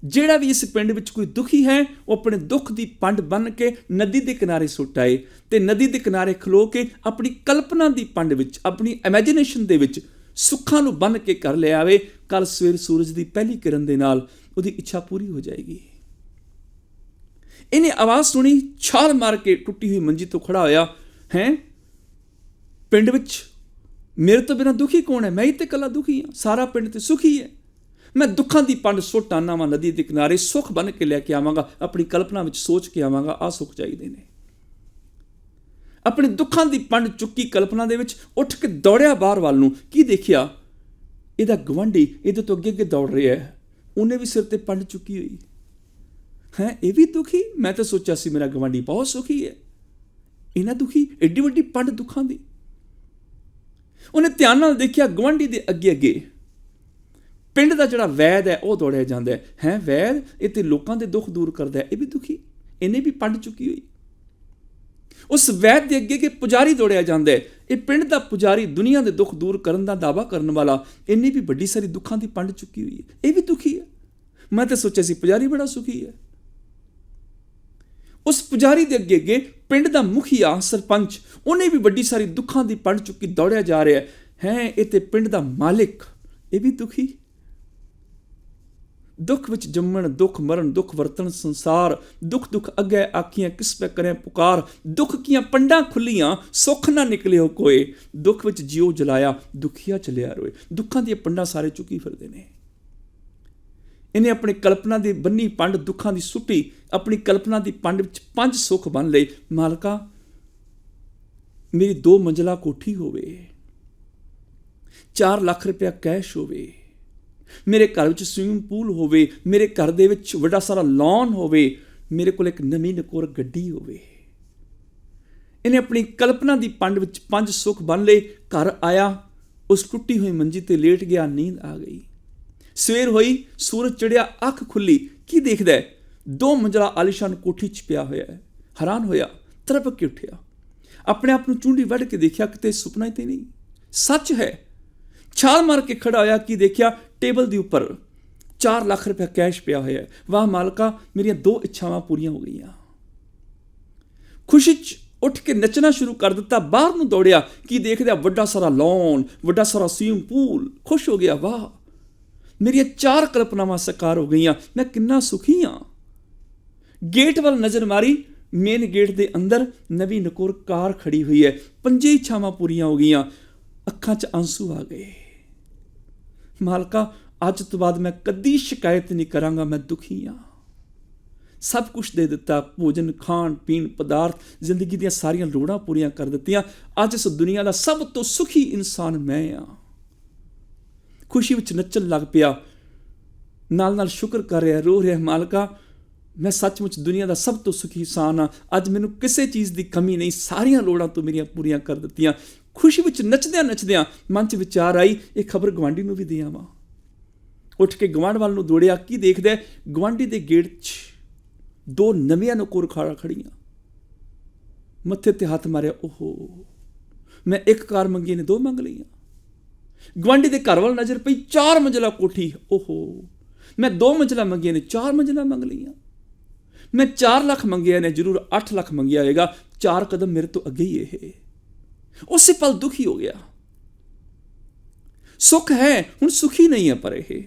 ਜਿਹੜਾ ਵੀ ਇਸ ਪਿੰਡ ਵਿੱਚ ਕੋਈ ਦੁਖੀ ਹੈ, ਉਹ ਆਪਣੇ ਦੁੱਖ ਦੀ ਪੰਡ ਬੰਨ੍ਹ ਕੇ ਨਦੀ ਦੇ ਕਿਨਾਰੇ ਸੁੱਟ ਆਏ, ਤੇ ਨਦੀ ਦੇ ਕਿਨਾਰੇ ਖਲੋ ਕੇ ਆਪਣੀ ਕਲਪਨਾ ਦੀ ਪੰਡ ਵਿੱਚ, ਆਪਣੀ ਇਮੈਜੀਨੇਸ਼ਨ ਦੇ ਵਿੱਚ ਸੁੱਖਾਂ ਨੂੰ ਬੰਨ੍ਹ ਕੇ ਕਰ ਲਿਆਵੇ। ਕੱਲ ਸਵੇਰ ਸੂਰਜ ਦੀ ਪਹਿਲੀ ਕਿਰਨ ਦੇ ਨਾਲ ਉਹਦੀ ਇੱਛਾ ਪੂਰੀ ਹੋ ਜਾਏਗੀ। ਇਹਨੇ ਆਵਾਜ਼ ਸੁਣੀ, ਛਾਲ ਮਾਰ ਕੇ ਟੁੱਟੀ ਹੋਈ ਮੰਜੀ ਤੋਂ ਖੜਾ ਹੋਇਆ, ਹੈਂ ਪਿੰਡ ਵਿੱਚ ਮੇਰੇ ਤੋਂ ਬਿਨਾਂ ਦੁਖੀ ਕੌਣ ਹੈ? ਮੈਂ ਹੀ ਤੇ ਇਕੱਲਾ ਦੁਖੀ ਹਾਂ, ਸਾਰਾ ਪਿੰਡ ਤੇ ਸੁਖੀ ਹੈ। ਮੈਂ ਦੁੱਖਾਂ ਦੀ ਪੰਡ ਸੁੱਟ ਆਨਾ ਵਾਂ ਨਦੀ ਦੇ ਕਿਨਾਰੇ, ਸੁੱਖ ਬਣ ਕੇ ਲੈ ਕੇ ਆਵਾਂਗਾ, ਆਪਣੀ ਕਲਪਨਾ ਵਿੱਚ ਸੋਚ ਕੇ ਆਵਾਂਗਾ, ਆਹ ਸੁੱਖ ਚਾਹੀਦੇ ਨੇ। ਆਪਣੇ ਦੁੱਖਾਂ ਦੀ ਪੰਡ ਚੁੱਕੀ ਕਲਪਨਾ ਦੇ ਵਿੱਚ ਉੱਠ ਕੇ ਦੌੜਿਆ ਬਾਹਰ ਵੱਲ ਨੂੰ। ਕੀ ਦੇਖਿਆ? ਇਹਦਾ ਗਵਾਂਢੀ ਇਹਦੇ ਤੋਂ ਅੱਗੇ ਅੱਗੇ ਦੌੜ ਰਿਹਾ ਹੈ, ਉਹਨੇ ਵੀ ਸਿਰ ਤੇ ਪੰਡ ਚੁੱਕੀ ਹੋਈ ਹੈ। ਇਹ ਵੀ ਦੁਖੀ? ਮੈਂ ਤਾਂ ਸੋਚਿਆ ਸੀ ਮੇਰਾ ਗਵਾਂਢੀ ਬਹੁਤ ਸੁਖੀ ਹੈ। ਇੰਨਾ ਦੁਖੀ, ਏਡੀ ਵੱਡੀ ਪੰਡ ਦੁੱਖਾਂ ਦੀ। ਉਹਨੇ ਧਿਆਨ ਨਾਲ ਦੇਖਿਆ, ਗੁਆਂਢੀ ਦੇ ਅੱਗੇ ਅੱਗੇ ਪਿੰਡ ਦਾ ਜਿਹੜਾ ਵੈਦ ਹੈ ਉਹ ਦੌੜਿਆ ਜਾਂਦਾ ਹੈ। ਵੈਦ, ਇਹ ਤੇ ਲੋਕਾਂ ਦੇ ਦੁੱਖ ਦੂਰ ਕਰਦਾ ਹੈ, ਇਹ ਵੀ ਦੁਖੀ, ਇਹਨੇ ਵੀ ਪੰਡ ਚੁੱਕੀ ਹੋਈ। ਉਸ ਵੈਦ ਦੇ ਅੱਗੇ ਪੁਜਾਰੀ ਦੌੜਿਆ ਜਾਂਦਾ ਹੈ, ਇਹ ਪਿੰਡ ਦਾ ਪੁਜਾਰੀ, ਦੁਨੀਆ ਦੇ ਦੁੱਖ ਦੂਰ ਕਰਨ ਦਾ ਦਾਅਵਾ ਕਰਨ ਵਾਲਾ, ਇਹਨੇ ਵੀ ਵੱਡੀ ਸਾਰੀ ਦੁੱਖਾਂ ਦੀ ਪੰਡ ਚੁੱਕੀ ਹੋਈ ਹੈ, ਇਹ ਵੀ ਦੁਖੀ ਹੈ। ਮੈਂ ਤਾਂ ਸੋਚਿਆ ਸੀ ਪੁਜਾਰੀ ਬੜਾ ਸੁਖੀ ਹੈ। ਉਸ ਪੁਜਾਰੀ ਦੇ ਅੱਗੇ ਅੱਗੇ ਪਿੰਡ ਦਾ ਮੁਖੀਆ, ਸਰਪੰਚ, ਉਹਨੇ ਵੀ ਵੱਡੀ ਸਾਰੀ ਦੁੱਖਾਂ ਦੀ ਪੰਡ ਚੁੱਕੀ ਦੌੜਿਆ ਜਾ ਰਿਹਾ ਹੈ। ਇਹ ਤੇ ਪਿੰਡ ਦਾ ਮਾਲਿਕ, ਇਹ ਵੀ ਦੁਖੀ। ਦੁੱਖ ਵਿੱਚ ਜੰਮਣ, ਦੁੱਖ ਮਰਨ, ਦੁੱਖ ਵਰਤਣ ਸੰਸਾਰ, ਦੁੱਖ ਦੁੱਖ ਅੱਗੇ ਆਖੀਆਂ ਕਿਸ ਪੈ ਕਰੇ ਪੁਕਾਰ, ਦੁੱਖ ਕੀਆਂ ਪੰਡਾਂ ਖੁੱਲੀਆਂ ਸੁੱਖ ਨਾ ਨਿਕਲਿਓ ਕੋਏ, ਦੁੱਖ ਵਿੱਚ ਜਿਉ ਜਲਾਇਆ ਦੁਖੀਆ ਚਲਿਆ ਰੋਏ। ਦੁੱਖਾਂ ਦੀਆਂ ਪੰਡਾਂ ਸਾਰੇ ਚੁੱਕੀ ਫਿਰਦੇ ਨੇ। ਇਹਨੇ ਆਪਣੀ ਕਲਪਨਾ ਦੀ ਬੰਨੀ ਪੰਡ ਦੁੱਖਾਂ ਦੀ ਸੁੱਟੀ, ਆਪਣੀ ਕਲਪਨਾ ਦੀ ਪੰਡ ਵਿੱਚ 5 ਸੁੱਖ ਬੰਨ ਲਏ। ਮਾਲਕਾ, ਮੇਰੀ 2 ਮੰਜ਼ਲਾ ਕੋਠੀ ਹੋਵੇ, 4 ਲੱਖ ਰੁਪਇਆ ਕੈਸ਼ ਹੋਵੇ, ਮੇਰੇ ਘਰ ਵਿੱਚ ਸਵਿਮਿੰਗ ਪੂਲ ਹੋਵੇ, ਮੇਰੇ ਘਰ ਦੇ ਵਿੱਚ ਵੱਡਾ ਸਾਰਾ ਲੌਨ ਹੋਵੇ, ਮੇਰੇ ਕੋਲ ਇੱਕ ਨਵੀਂ ਨਕੋਰ ਗੱਡੀ ਹੋਵੇ। ਇਹਨੇ ਆਪਣੀ ਕਲਪਨਾ ਦੀ ਪੰਡ ਵਿੱਚ 5 ਸੁੱਖ ਬੰਨ ਲਏ। ਘਰ ਆਇਆ, ਉਸ ਟੁੱਟੀ ਹੋਈ ਮੰਜੀ ਤੇ ਲੇਟ ਗਿਆ, ਨੀਂਦ ਆ ਗਈ। ਸਵੇਰ ਹੋਈ, ਸੂਰਜ ਚੜਿਆ, ਅੱਖ ਖੁੱਲੀ, ਕੀ ਦੇਖਦਾ ਹੈ? 2 ਮੰਜ਼ਲਾ ਆਲੀਸ਼ਾਨ ਕੋਠੀ 'ਚ ਪਿਆ ਹੋਇਆ ਹੈ। ਹੈਰਾਨ ਹੋਇਆ, ਤਰਪਕ ਕੇ ਉੱਠਿਆ, ਆਪਣੇ ਆਪ ਨੂੰ ਚੂੰਡੀ ਵੱਢ ਕੇ ਦੇਖਿਆ, ਕਿਤੇ ਸੁਪਨਾ ਹੀ ਤੇ ਨਹੀਂ, ਸੱਚ ਹੈ। ਛਾਲ ਮਾਰ ਕੇ ਖੜਾ ਹੋਇਆ, ਕੀ ਦੇਖਿਆ? ਟੇਬਲ ਦੇ ਉੱਪਰ 4 ਲੱਖ ਰੁਪਇਆ ਕੈਸ਼ ਪਿਆ ਹੋਇਆ ਹੈ। ਵਾਹ ਮਾਲਕਾ, ਮੇਰੀਆਂ 2 ਇੱਛਾਵਾਂ ਪੂਰੀਆਂ ਹੋ ਗਈਆਂ। ਖੁਸ਼ੀ 'ਚ ਉੱਠ ਕੇ ਨੱਚਣਾ ਸ਼ੁਰੂ ਕਰ ਦਿੱਤਾ। ਬਾਹਰ ਨੂੰ ਦੌੜਿਆ, ਕੀ ਦੇਖਦਾ? ਵੱਡਾ ਸਾਰਾ ਲੌਨ, ਵੱਡਾ ਸਾਰਾ ਸਵਿਮਿੰਗ ਪੂਲ। ਖੁਸ਼ ਹੋ ਗਿਆ, ਵਾਹ ਮੇਰੀਆਂ 4 ਕਲਪਨਾਵਾਂ ਸਾਕਾਰ ਹੋ ਗਈਆਂ, ਮੈਂ ਕਿੰਨਾ ਸੁਖੀ ਹਾਂ। ਗੇਟ ਵੱਲ ਨਜ਼ਰ ਮਾਰੀ, ਮੇਨ ਗੇਟ ਦੇ ਅੰਦਰ ਨਵੀਂ ਨਕੋਰ ਕਾਰ ਖੜੀ ਹੋਈ ਹੈ। 5 ਇੱਛਾਵਾਂ ਪੂਰੀਆਂ ਹੋ ਗਈਆਂ। ਅੱਖਾਂ 'ਚ ਆਂਸੂ ਆ ਗਏ। ਮਾਲਕਾ, ਅੱਜ ਤੋਂ ਬਾਅਦ ਮੈਂ ਕਦੀ ਸ਼ਿਕਾਇਤ ਨਹੀਂ ਕਰਾਂਗਾ, ਮੈਂ ਦੁਖੀ ਹਾਂ। ਸਭ ਕੁਝ ਦੇ ਦਿੱਤਾ, ਭੋਜਨ, ਖਾਣ ਪੀਣ, ਪਦਾਰਥ, ਜ਼ਿੰਦਗੀ ਦੀਆਂ ਸਾਰੀਆਂ ਲੋੜਾਂ ਪੂਰੀਆਂ ਕਰ ਦਿੱਤੀਆਂ। ਅੱਜ ਇਸ ਦੁਨੀਆ ਦਾ ਸਭ ਤੋਂ ਸੁਖੀ ਇਨਸਾਨ ਮੈਂ ਹਾਂ। ਖੁਸ਼ੀ ਵਿੱਚ ਨੱਚਣ ਲੱਗ ਪਿਆ, ਨਾਲ ਨਾਲ ਸ਼ੁਕਰ ਕਰ ਰਿਹਾ, ਰੋ ਰਿਹਾ, ਮਾਲਕਾ ਮੈਂ ਸੱਚਮੁੱਚ ਦੁਨੀਆ ਦਾ ਸਭ ਤੋਂ ਸੁਖੀ ਇਨਸਾਨ ਹਾਂ। ਅੱਜ ਮੈਨੂੰ ਕਿਸੇ ਚੀਜ਼ ਦੀ ਕਮੀ ਨਹੀਂ, ਸਾਰੀਆਂ ਲੋੜਾਂ ਤੋਂ ਮੇਰੀਆਂ ਪੂਰੀਆਂ ਕਰ ਦਿੱਤੀਆਂ। ਖੁਸ਼ੀ ਵਿੱਚ ਨੱਚਦਿਆਂ ਨੱਚਦਿਆਂ ਮਨ 'ਚ ਵਿਚਾਰ ਆਈ, ਇਹ ਖਬਰ ਗੁਆਂਢੀ ਨੂੰ ਵੀ ਦੇ ਆਵਾਂ। ਉੱਠ ਕੇ ਗੁਆਂਢ ਵੱਲ ਨੂੰ ਦੌੜਿਆ, ਕੀ ਦੇਖਦਾ? ਗੁਆਂਢੀ ਦੇ ਗੇਟ 'ਚ 2 ਨਵੀਆਂ ਨਕੋਰ ਖੜੀਆਂ। ਮੱਥੇ ਤੇ ਹੱਥ ਮਾਰਿਆ, ਓਹੋ ਮੈਂ 1 ਕਾਰ ਮੰਗੀ ਨੇ 2 ਮੰਗ ਲਈਆਂ। ਗੁਆਂਢੀ ਦੇ ਘਰ ਵੱਲ ਨਜ਼ਰ ਪਈ, 4 ਮੰਜ਼ਲਾ ਕੋਠੀ, ਓਹੋ ਮੈਂ 2 ਮੰਜ਼ਲਾ ਮੰਗੀਆਂ ਨੇ 4 ਮੰਜ਼ਲਾ ਮੰਗ ਲਈਆਂ। ਮੈਂ 4 ਲੱਖ ਮੰਗਿਆ ਨੇ, ਜ਼ਰੂਰ 8 ਲੱਖ ਮੰਗਿਆ ਹੋਏਗਾ, 4 ਕਦਮ ਮੇਰੇ ਤੋਂ ਅੱਗੇ ਹੀ ਇਹ। ਉਸੇ ਪਲ ਦੁਖੀ ਹੋ ਗਿਆ। ਸੁੱਖ ਹੈ, ਹੁਣ ਸੁਖੀ ਨਹੀਂ ਹੈ। ਪਰ ਇਹ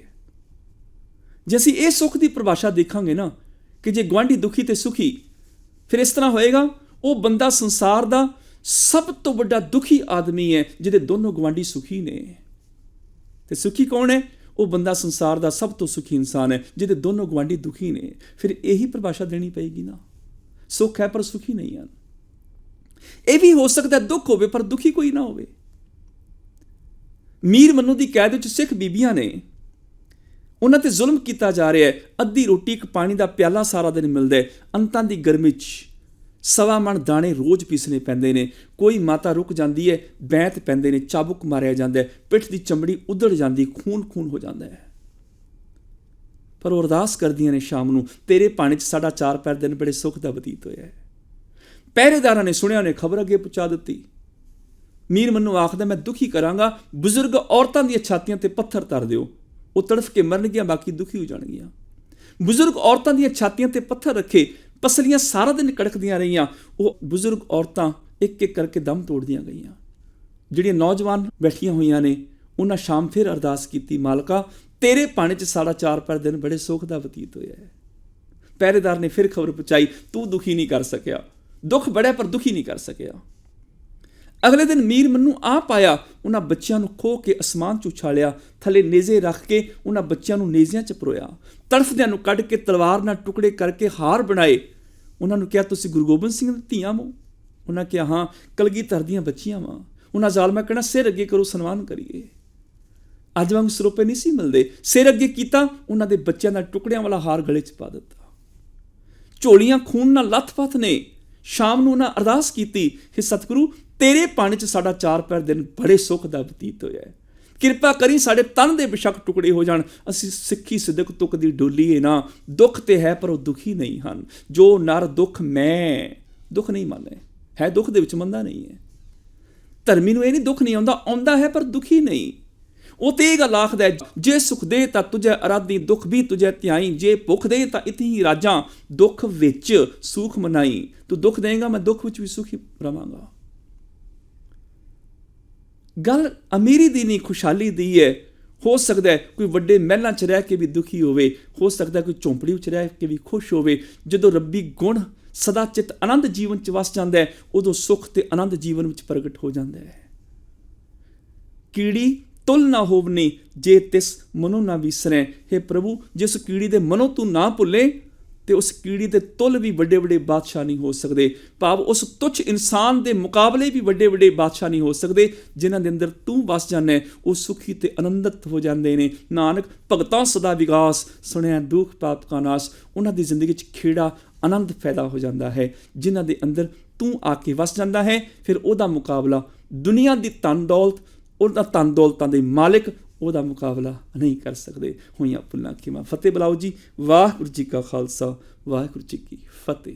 ਜੇ ਅਸੀਂ ਇਹ ਸੁੱਖ ਦੀ ਪਰਿਭਾਸ਼ਾ ਦੇਖਾਂਗੇ ਨਾ, ਕਿ ਜੇ ਗੁਆਂਢੀ ਦੁਖੀ ਤੇ ਸੁਖੀ, ਫਿਰ ਇਸ ਤਰ੍ਹਾਂ ਹੋਏਗਾ, ਉਹ ਬੰਦਾ ਸੰਸਾਰ ਦਾ ਸਭ ਤੋਂ ਵੱਡਾ ਦੁਖੀ ਆਦਮੀ ਹੈ ਜਿਹਦੇ ਦੋਨੋਂ ਗੁਆਂਢੀ ਸੁਖੀ ਨੇ। ਤੇ ਸੁਖੀ ਕੌਣ ਹੈ? ਉਹ ਬੰਦਾ ਸੰਸਾਰ ਦਾ ਸਭ ਤੋਂ ਸੁਖੀ ਇਨਸਾਨ ਹੈ ਜਿਹਦੇ ਦੋਨੋਂ ਗੁਆਂਢੀ ਦੁਖੀ ਨੇ। ਫਿਰ ਇਹੀ ਪਰਿਭਾਸ਼ਾ ਦੇਣੀ ਪਏਗੀ ਨਾ, ਸੁੱਖ ਹੈ ਪਰ ਸੁਖੀ ਨਹੀਂ ਹਨ। ਇਹ ਵੀ ਹੋ ਸਕਦਾ ਦੁੱਖ ਹੋਵੇ ਪਰ ਦੁਖੀ ਕੋਈ ਨਾ ਹੋਵੇ। ਮੀਰ ਮੰਨੂ ਦੀ ਕੈਦ ਵਿੱਚ ਸਿੱਖ ਬੀਬੀਆਂ ਨੇ, ਉਹਨਾਂ ਤੇ ਜ਼ੁਲਮ ਕੀਤਾ ਜਾ ਰਿਹਾ ਹੈ। ਅੱਧੀ ਰੋਟੀ, 1 ਪਾਣੀ ਦਾ ਪਿਆਲਾ ਸਾਰਾ ਦਿਨ ਮਿਲਦਾ ਹੈ। ਅੰਤਾਂ ਦੀ ਗਰਮੀ 'ਚ 1.25 ਮਣ ਦਾਣੇ ਰੋਜ਼ ਪੀਸਣੇ ਪੈਂਦੇ ਨੇ। ਕੋਈ ਮਾਤਾ ਰੁਕ ਜਾਂਦੀ ਹੈ, ਬੈਂਤ ਪੈਂਦੇ ਨੇ, ਚਾਬੁਕ ਮਾਰਿਆ ਜਾਂਦਾ ਹੈ, ਪਿੱਠ ਦੀ ਚਮੜੀ ਉਧੜ ਜਾਂਦੀ, ਖੂਨ ਹੋ ਜਾਂਦਾ ਹੈ। ਪਰ ਉਹ ਅਰਦਾਸ ਕਰਦੀਆਂ ਨੇ ਸ਼ਾਮ ਨੂੰ, ਤੇਰੇ ਪਾਣੀ 'ਚ ਸਾਡਾ 4 ਪੈਰ ਦਿਨ ਬੜੇ ਸੁੱਖ ਦਾ ਬਤੀਤ ਹੋਇਆ ਹੈ। ਪਹਿਰੇਦਾਰਾਂ ਨੇ ਸੁਣਿਆ, ਉਹਨੇ ਖਬਰ ਅੱਗੇ ਪਹੁੰਚਾ ਦਿੱਤੀ। ਮੀਰ ਮੰਨੂ ਆਖਦਾ, ਮੈਂ ਦੁਖੀ ਕਰਾਂਗਾ, ਬਜ਼ੁਰਗ ਔਰਤਾਂ ਦੀਆਂ ਛਾਤੀਆਂ ਤੇ ਪੱਥਰ ਧਰ ਦਿਓ, ਉਹ ਤੜਫ ਕੇ ਮਰਨਗੀਆਂ, ਬਾਕੀ ਦੁਖੀ ਹੋ ਜਾਣਗੀਆਂ। ਬਜ਼ੁਰਗ ਔਰਤਾਂ ਦੀਆਂ ਛਾਤੀਆਂ ਤੇ ਪੱਥਰ ਰੱਖੇ, ਪਸਲੀਆਂ ਸਾਰਾ ਦਿਨ ਕੜਕਦੀਆਂ ਰਹੀਆਂ। ਉਹ ਬਜ਼ੁਰਗ ਔਰਤਾਂ ਇੱਕ ਇੱਕ ਕਰਕੇ ਦਮ ਤੋੜਦੀਆਂ ਗਈਆਂ। ਜਿਹੜੀਆਂ ਨੌਜਵਾਨ ਬੈਠੀਆਂ ਹੋਈਆਂ ਨੇ, ਉਹਨਾਂ ਸ਼ਾਮ ਫਿਰ ਅਰਦਾਸ ਕੀਤੀ, ਮਾਲਕਾ ਤੇਰੇ ਪਾਣੀ 'ਚ ਸਾਡਾ 4 ਪੈਰ ਦਿਨ ਬੜੇ ਸੁੱਖ ਦਾ ਬਤੀਤ ਹੋਇਆ ਹੈ। ਪਹਿਰੇਦਾਰ ਨੇ ਫਿਰ ਖਬਰ ਪਹੁੰਚਾਈ, ਤੂੰ ਦੁਖੀ ਨਹੀਂ ਕਰ ਸਕਿਆ, ਦੁੱਖ ਬੜਾ ਪਰ ਦੁਖੀ ਨਹੀਂ ਕਰ ਸਕਿਆ। ਅਗਲੇ ਦਿਨ ਮੀਰ ਮੰਨੂ ਆਪ ਆਇਆ, ਉਹਨਾਂ ਬੱਚਿਆਂ ਨੂੰ ਖੋਹ ਕੇ ਅਸਮਾਨ 'ਚ ਉਛਾਲਿਆ, ਥੱਲੇ ਨੇਜ਼ੇ ਰੱਖ ਕੇ ਉਹਨਾਂ ਬੱਚਿਆਂ ਨੂੰ ਨੇਜ਼ਿਆਂ 'ਚ ਪਰੋਇਆ, ਤੜਫਦਿਆਂ ਨੂੰ ਕੱਢ ਕੇ ਤਲਵਾਰ ਨਾਲ ਟੁਕੜੇ ਕਰਕੇ ਹਾਰ ਬਣਾਏ। ਉਹਨਾਂ ਨੂੰ ਕਿਹਾ, ਤੁਸੀਂ ਗੁਰੂ ਗੋਬਿੰਦ ਸਿੰਘ ਦੀ ਧੀਆਂ ਹੋ? ਉਹਨਾਂ ਕਿਹਾ, ਹਾਂ। ਕਲਗੀਧਰ ਦੀਆਂ ਬੱਚੀਆਂ ਵਾਂ। ਉਹਨਾਂ ਜ਼ਾਲਮਾਂ ਕਹਿਣਾ, ਸਿਰ ਅੱਗੇ ਕਰੋ, ਸਨਮਾਨ ਕਰੀਏ। ਅੱਜ ਵਾਂਗ ਸਰੋਪੇ ਨਹੀਂ ਸੀ ਮਿਲਦੇ। ਸਿਰ ਅੱਗੇ ਕੀਤਾ, ਉਹਨਾਂ ਦੇ ਬੱਚਿਆਂ ਦਾ ਟੁਕੜਿਆਂ ਵਾਲਾ ਹਾਰ ਗਲੇ 'ਚ ਪਾ ਦਿੱਤਾ। ਝੋਲੀਆਂ ਖੂਨ ਨਾਲ ਲੱਥ-ਪੱਥ ਨੇ, ਸ਼ਾਮ ਨੂੰ ਉਹਨਾਂ ਅਰਦਾਸ ਕੀਤੀ, ਹੇ ਸਤਿਗੁਰੂ ਤੇਰੇ ਪਾਣੀ 'ਚ ਸਾਡਾ 4 ਪਹਿਰ ਦਿਨ ਬੜੇ ਸੁੱਖ ਦਾ ਬਤੀਤ ਹੋਇਆ ਹੈ। ਕਿਰਪਾ ਕਰੀ ਸਾਡੇ ਤਨ ਦੇ ਬੇਸ਼ੱਕ ਟੁਕੜੇ ਹੋ ਜਾਣ, ਅਸੀਂ ਸਿੱਖੀ ਸਿਦਕ ਤੁਕ ਦੀ ਡੋਲੀਏ ਨਾ। ਦੁੱਖ ਤੇ ਹੈ ਪਰ ਉਹ ਦੁਖੀ ਨਹੀਂ ਹਨ। ਜੋ ਨਰ ਦੁੱਖ ਮੈਂ ਦੁੱਖ ਨਹੀਂ ਮੰਨੇ, ਹੈ ਦੁੱਖ ਦੇ ਵਿੱਚ ਮੰਦਾ ਨਹੀਂ ਹੈ। ਧਰਮੀ ਨੂੰ ਇਹ ਨਹੀਂ ਦੁੱਖ ਨਹੀਂ ਆਉਂਦਾ, ਆਉਂਦਾ ਹੈ ਪਰ ਦੁਖੀ ਨਹੀਂ। ਉਹ ਤੇ ਇਹ ਗੱਲ ਆਖਦਾ, ਜੇ ਸੁਖ ਦੇ ਤਾਂ ਤੁਝੇ ਅਰਾਧੀ, ਦੁੱਖ ਵੀ ਤੁਝੇ ਧਿਆਈ। ਜੇ ਭੁੱਖ ਦੇ ਤਾਂ ਇਥੇ ਹੀ ਰਾਜਾਂ, ਦੁੱਖ ਵਿੱਚ ਸੁਖ ਮਨਾਈ। ਤੂੰ ਦੁੱਖ ਦੇਂਗਾ, ਮੈਂ ਦੁੱਖ ਵਿੱਚ ਵੀ ਸੁਖੀ ਰਵਾਂਗਾ। ਗੱਲ ਅਮੀਰੀ ਦੀ ਨਹੀਂ, ਖੁਸ਼ਹਾਲੀ ਦੀ ਹੈ। ਹੋ ਸਕਦਾ ਹੈ ਕੋਈ ਵੱਡੇ ਮਹਿਲਾਂ 'ਚ ਰਹਿ ਕੇ ਵੀ ਦੁਖੀ ਹੋਵੇ, ਹੋ ਸਕਦਾ ਕੋਈ ਝੌਂਪੜੀ ਵਿੱਚ ਰਹਿ ਕੇ ਵੀ ਖੁਸ਼ ਹੋਵੇ। ਜਦੋਂ ਰੱਬੀ ਗੁਣ ਸਦਾ ਚਿੱਤ ਆਨੰਦ ਜੀਵਨ 'ਚ ਵਸ ਜਾਂਦਾ ਹੈ, ਉਦੋਂ ਸੁੱਖ ਤੇ ਆਨੰਦ ਜੀਵਨ ਵਿੱਚ ਪ੍ਰਗਟ ਹੋ ਜਾਂਦਾ ਹੈ। ਕੀੜੀ ਤੁਲ ਨਾ ਹੋਵਨੀ, ਜੇ ਤਿਸ ਮਨੋਂ ਨਾ ਵਿਸਰੈ। ਹੇ ਪ੍ਰਭੂ, ਜਿਸ ਕੀੜੀ ਦੇ ਮਨੋਂ ਤੂੰ ਨਾ ਭੁੱਲੇ ਤੇ ਉਸ ਕੀੜੀ ਦੇ ਤੁਲ ਵੀ ਵੱਡੇ ਵੱਡੇ ਬਾਦਸ਼ਾਹ ਨਹੀਂ ਹੋ ਸਕਦੇ। ਭਾਵ ਉਸ ਤੁੱਛ ਇਨਸਾਨ ਦੇ ਮੁਕਾਬਲੇ ਵੀ ਵੱਡੇ ਵੱਡੇ ਬਾਦਸ਼ਾਹ ਨਹੀਂ ਹੋ ਸਕਦੇ। ਜਿਨ੍ਹਾਂ ਦੇ ਅੰਦਰ ਤੂੰ ਵਸ ਜਾਂਦਾ, ਉਹ ਸੁਖੀ ਤੇ ਆਨੰਦਿਤ ਹੋ ਜਾਂਦੇ ਨੇ। ਨਾਨਕ ਭਗਤਾਂ ਸਦਾ ਵਿਗਾਸ, ਸੁਣਿਆ ਦੁੱਖ ਪਾਪ ਕਾ ਨਾਸ। ਉਹਨਾਂ ਦੀ ਜ਼ਿੰਦਗੀ 'ਚ ਖੇੜਾ ਆਨੰਦ ਪੈਦਾ ਹੋ ਜਾਂਦਾ ਹੈ। ਜਿਨ੍ਹਾਂ ਦੇ ਅੰਦਰ ਤੂੰ ਆ ਕੇ ਵਸ ਜਾਂਦਾ ਹੈ, ਫਿਰ ਉਹਦਾ ਮੁਕਾਬਲਾ ਦੁਨੀਆ ਦੀ ਧਨ ਦੌਲਤ, ਉਹਦਾ ਧਨ ਦੌਲਤਾਂ ਦੇ ਮਾਲਿਕ ਉਹਦਾ ਮੁਕਾਬਲਾ ਨਹੀਂ ਕਰ ਸਕਦੇ। ਹੋਈਆਂ ਭੁੱਲਾਂ ਖਿਮਾ। ਫਤਿਹ ਬੁਲਾਓ ਜੀ। ਵਾਹਿਗੁਰੂ ਜੀ ਕਾ ਖਾਲਸਾ, ਵਾਹਿਗੁਰੂ ਜੀ ਕੀ ਫਤਿਹ।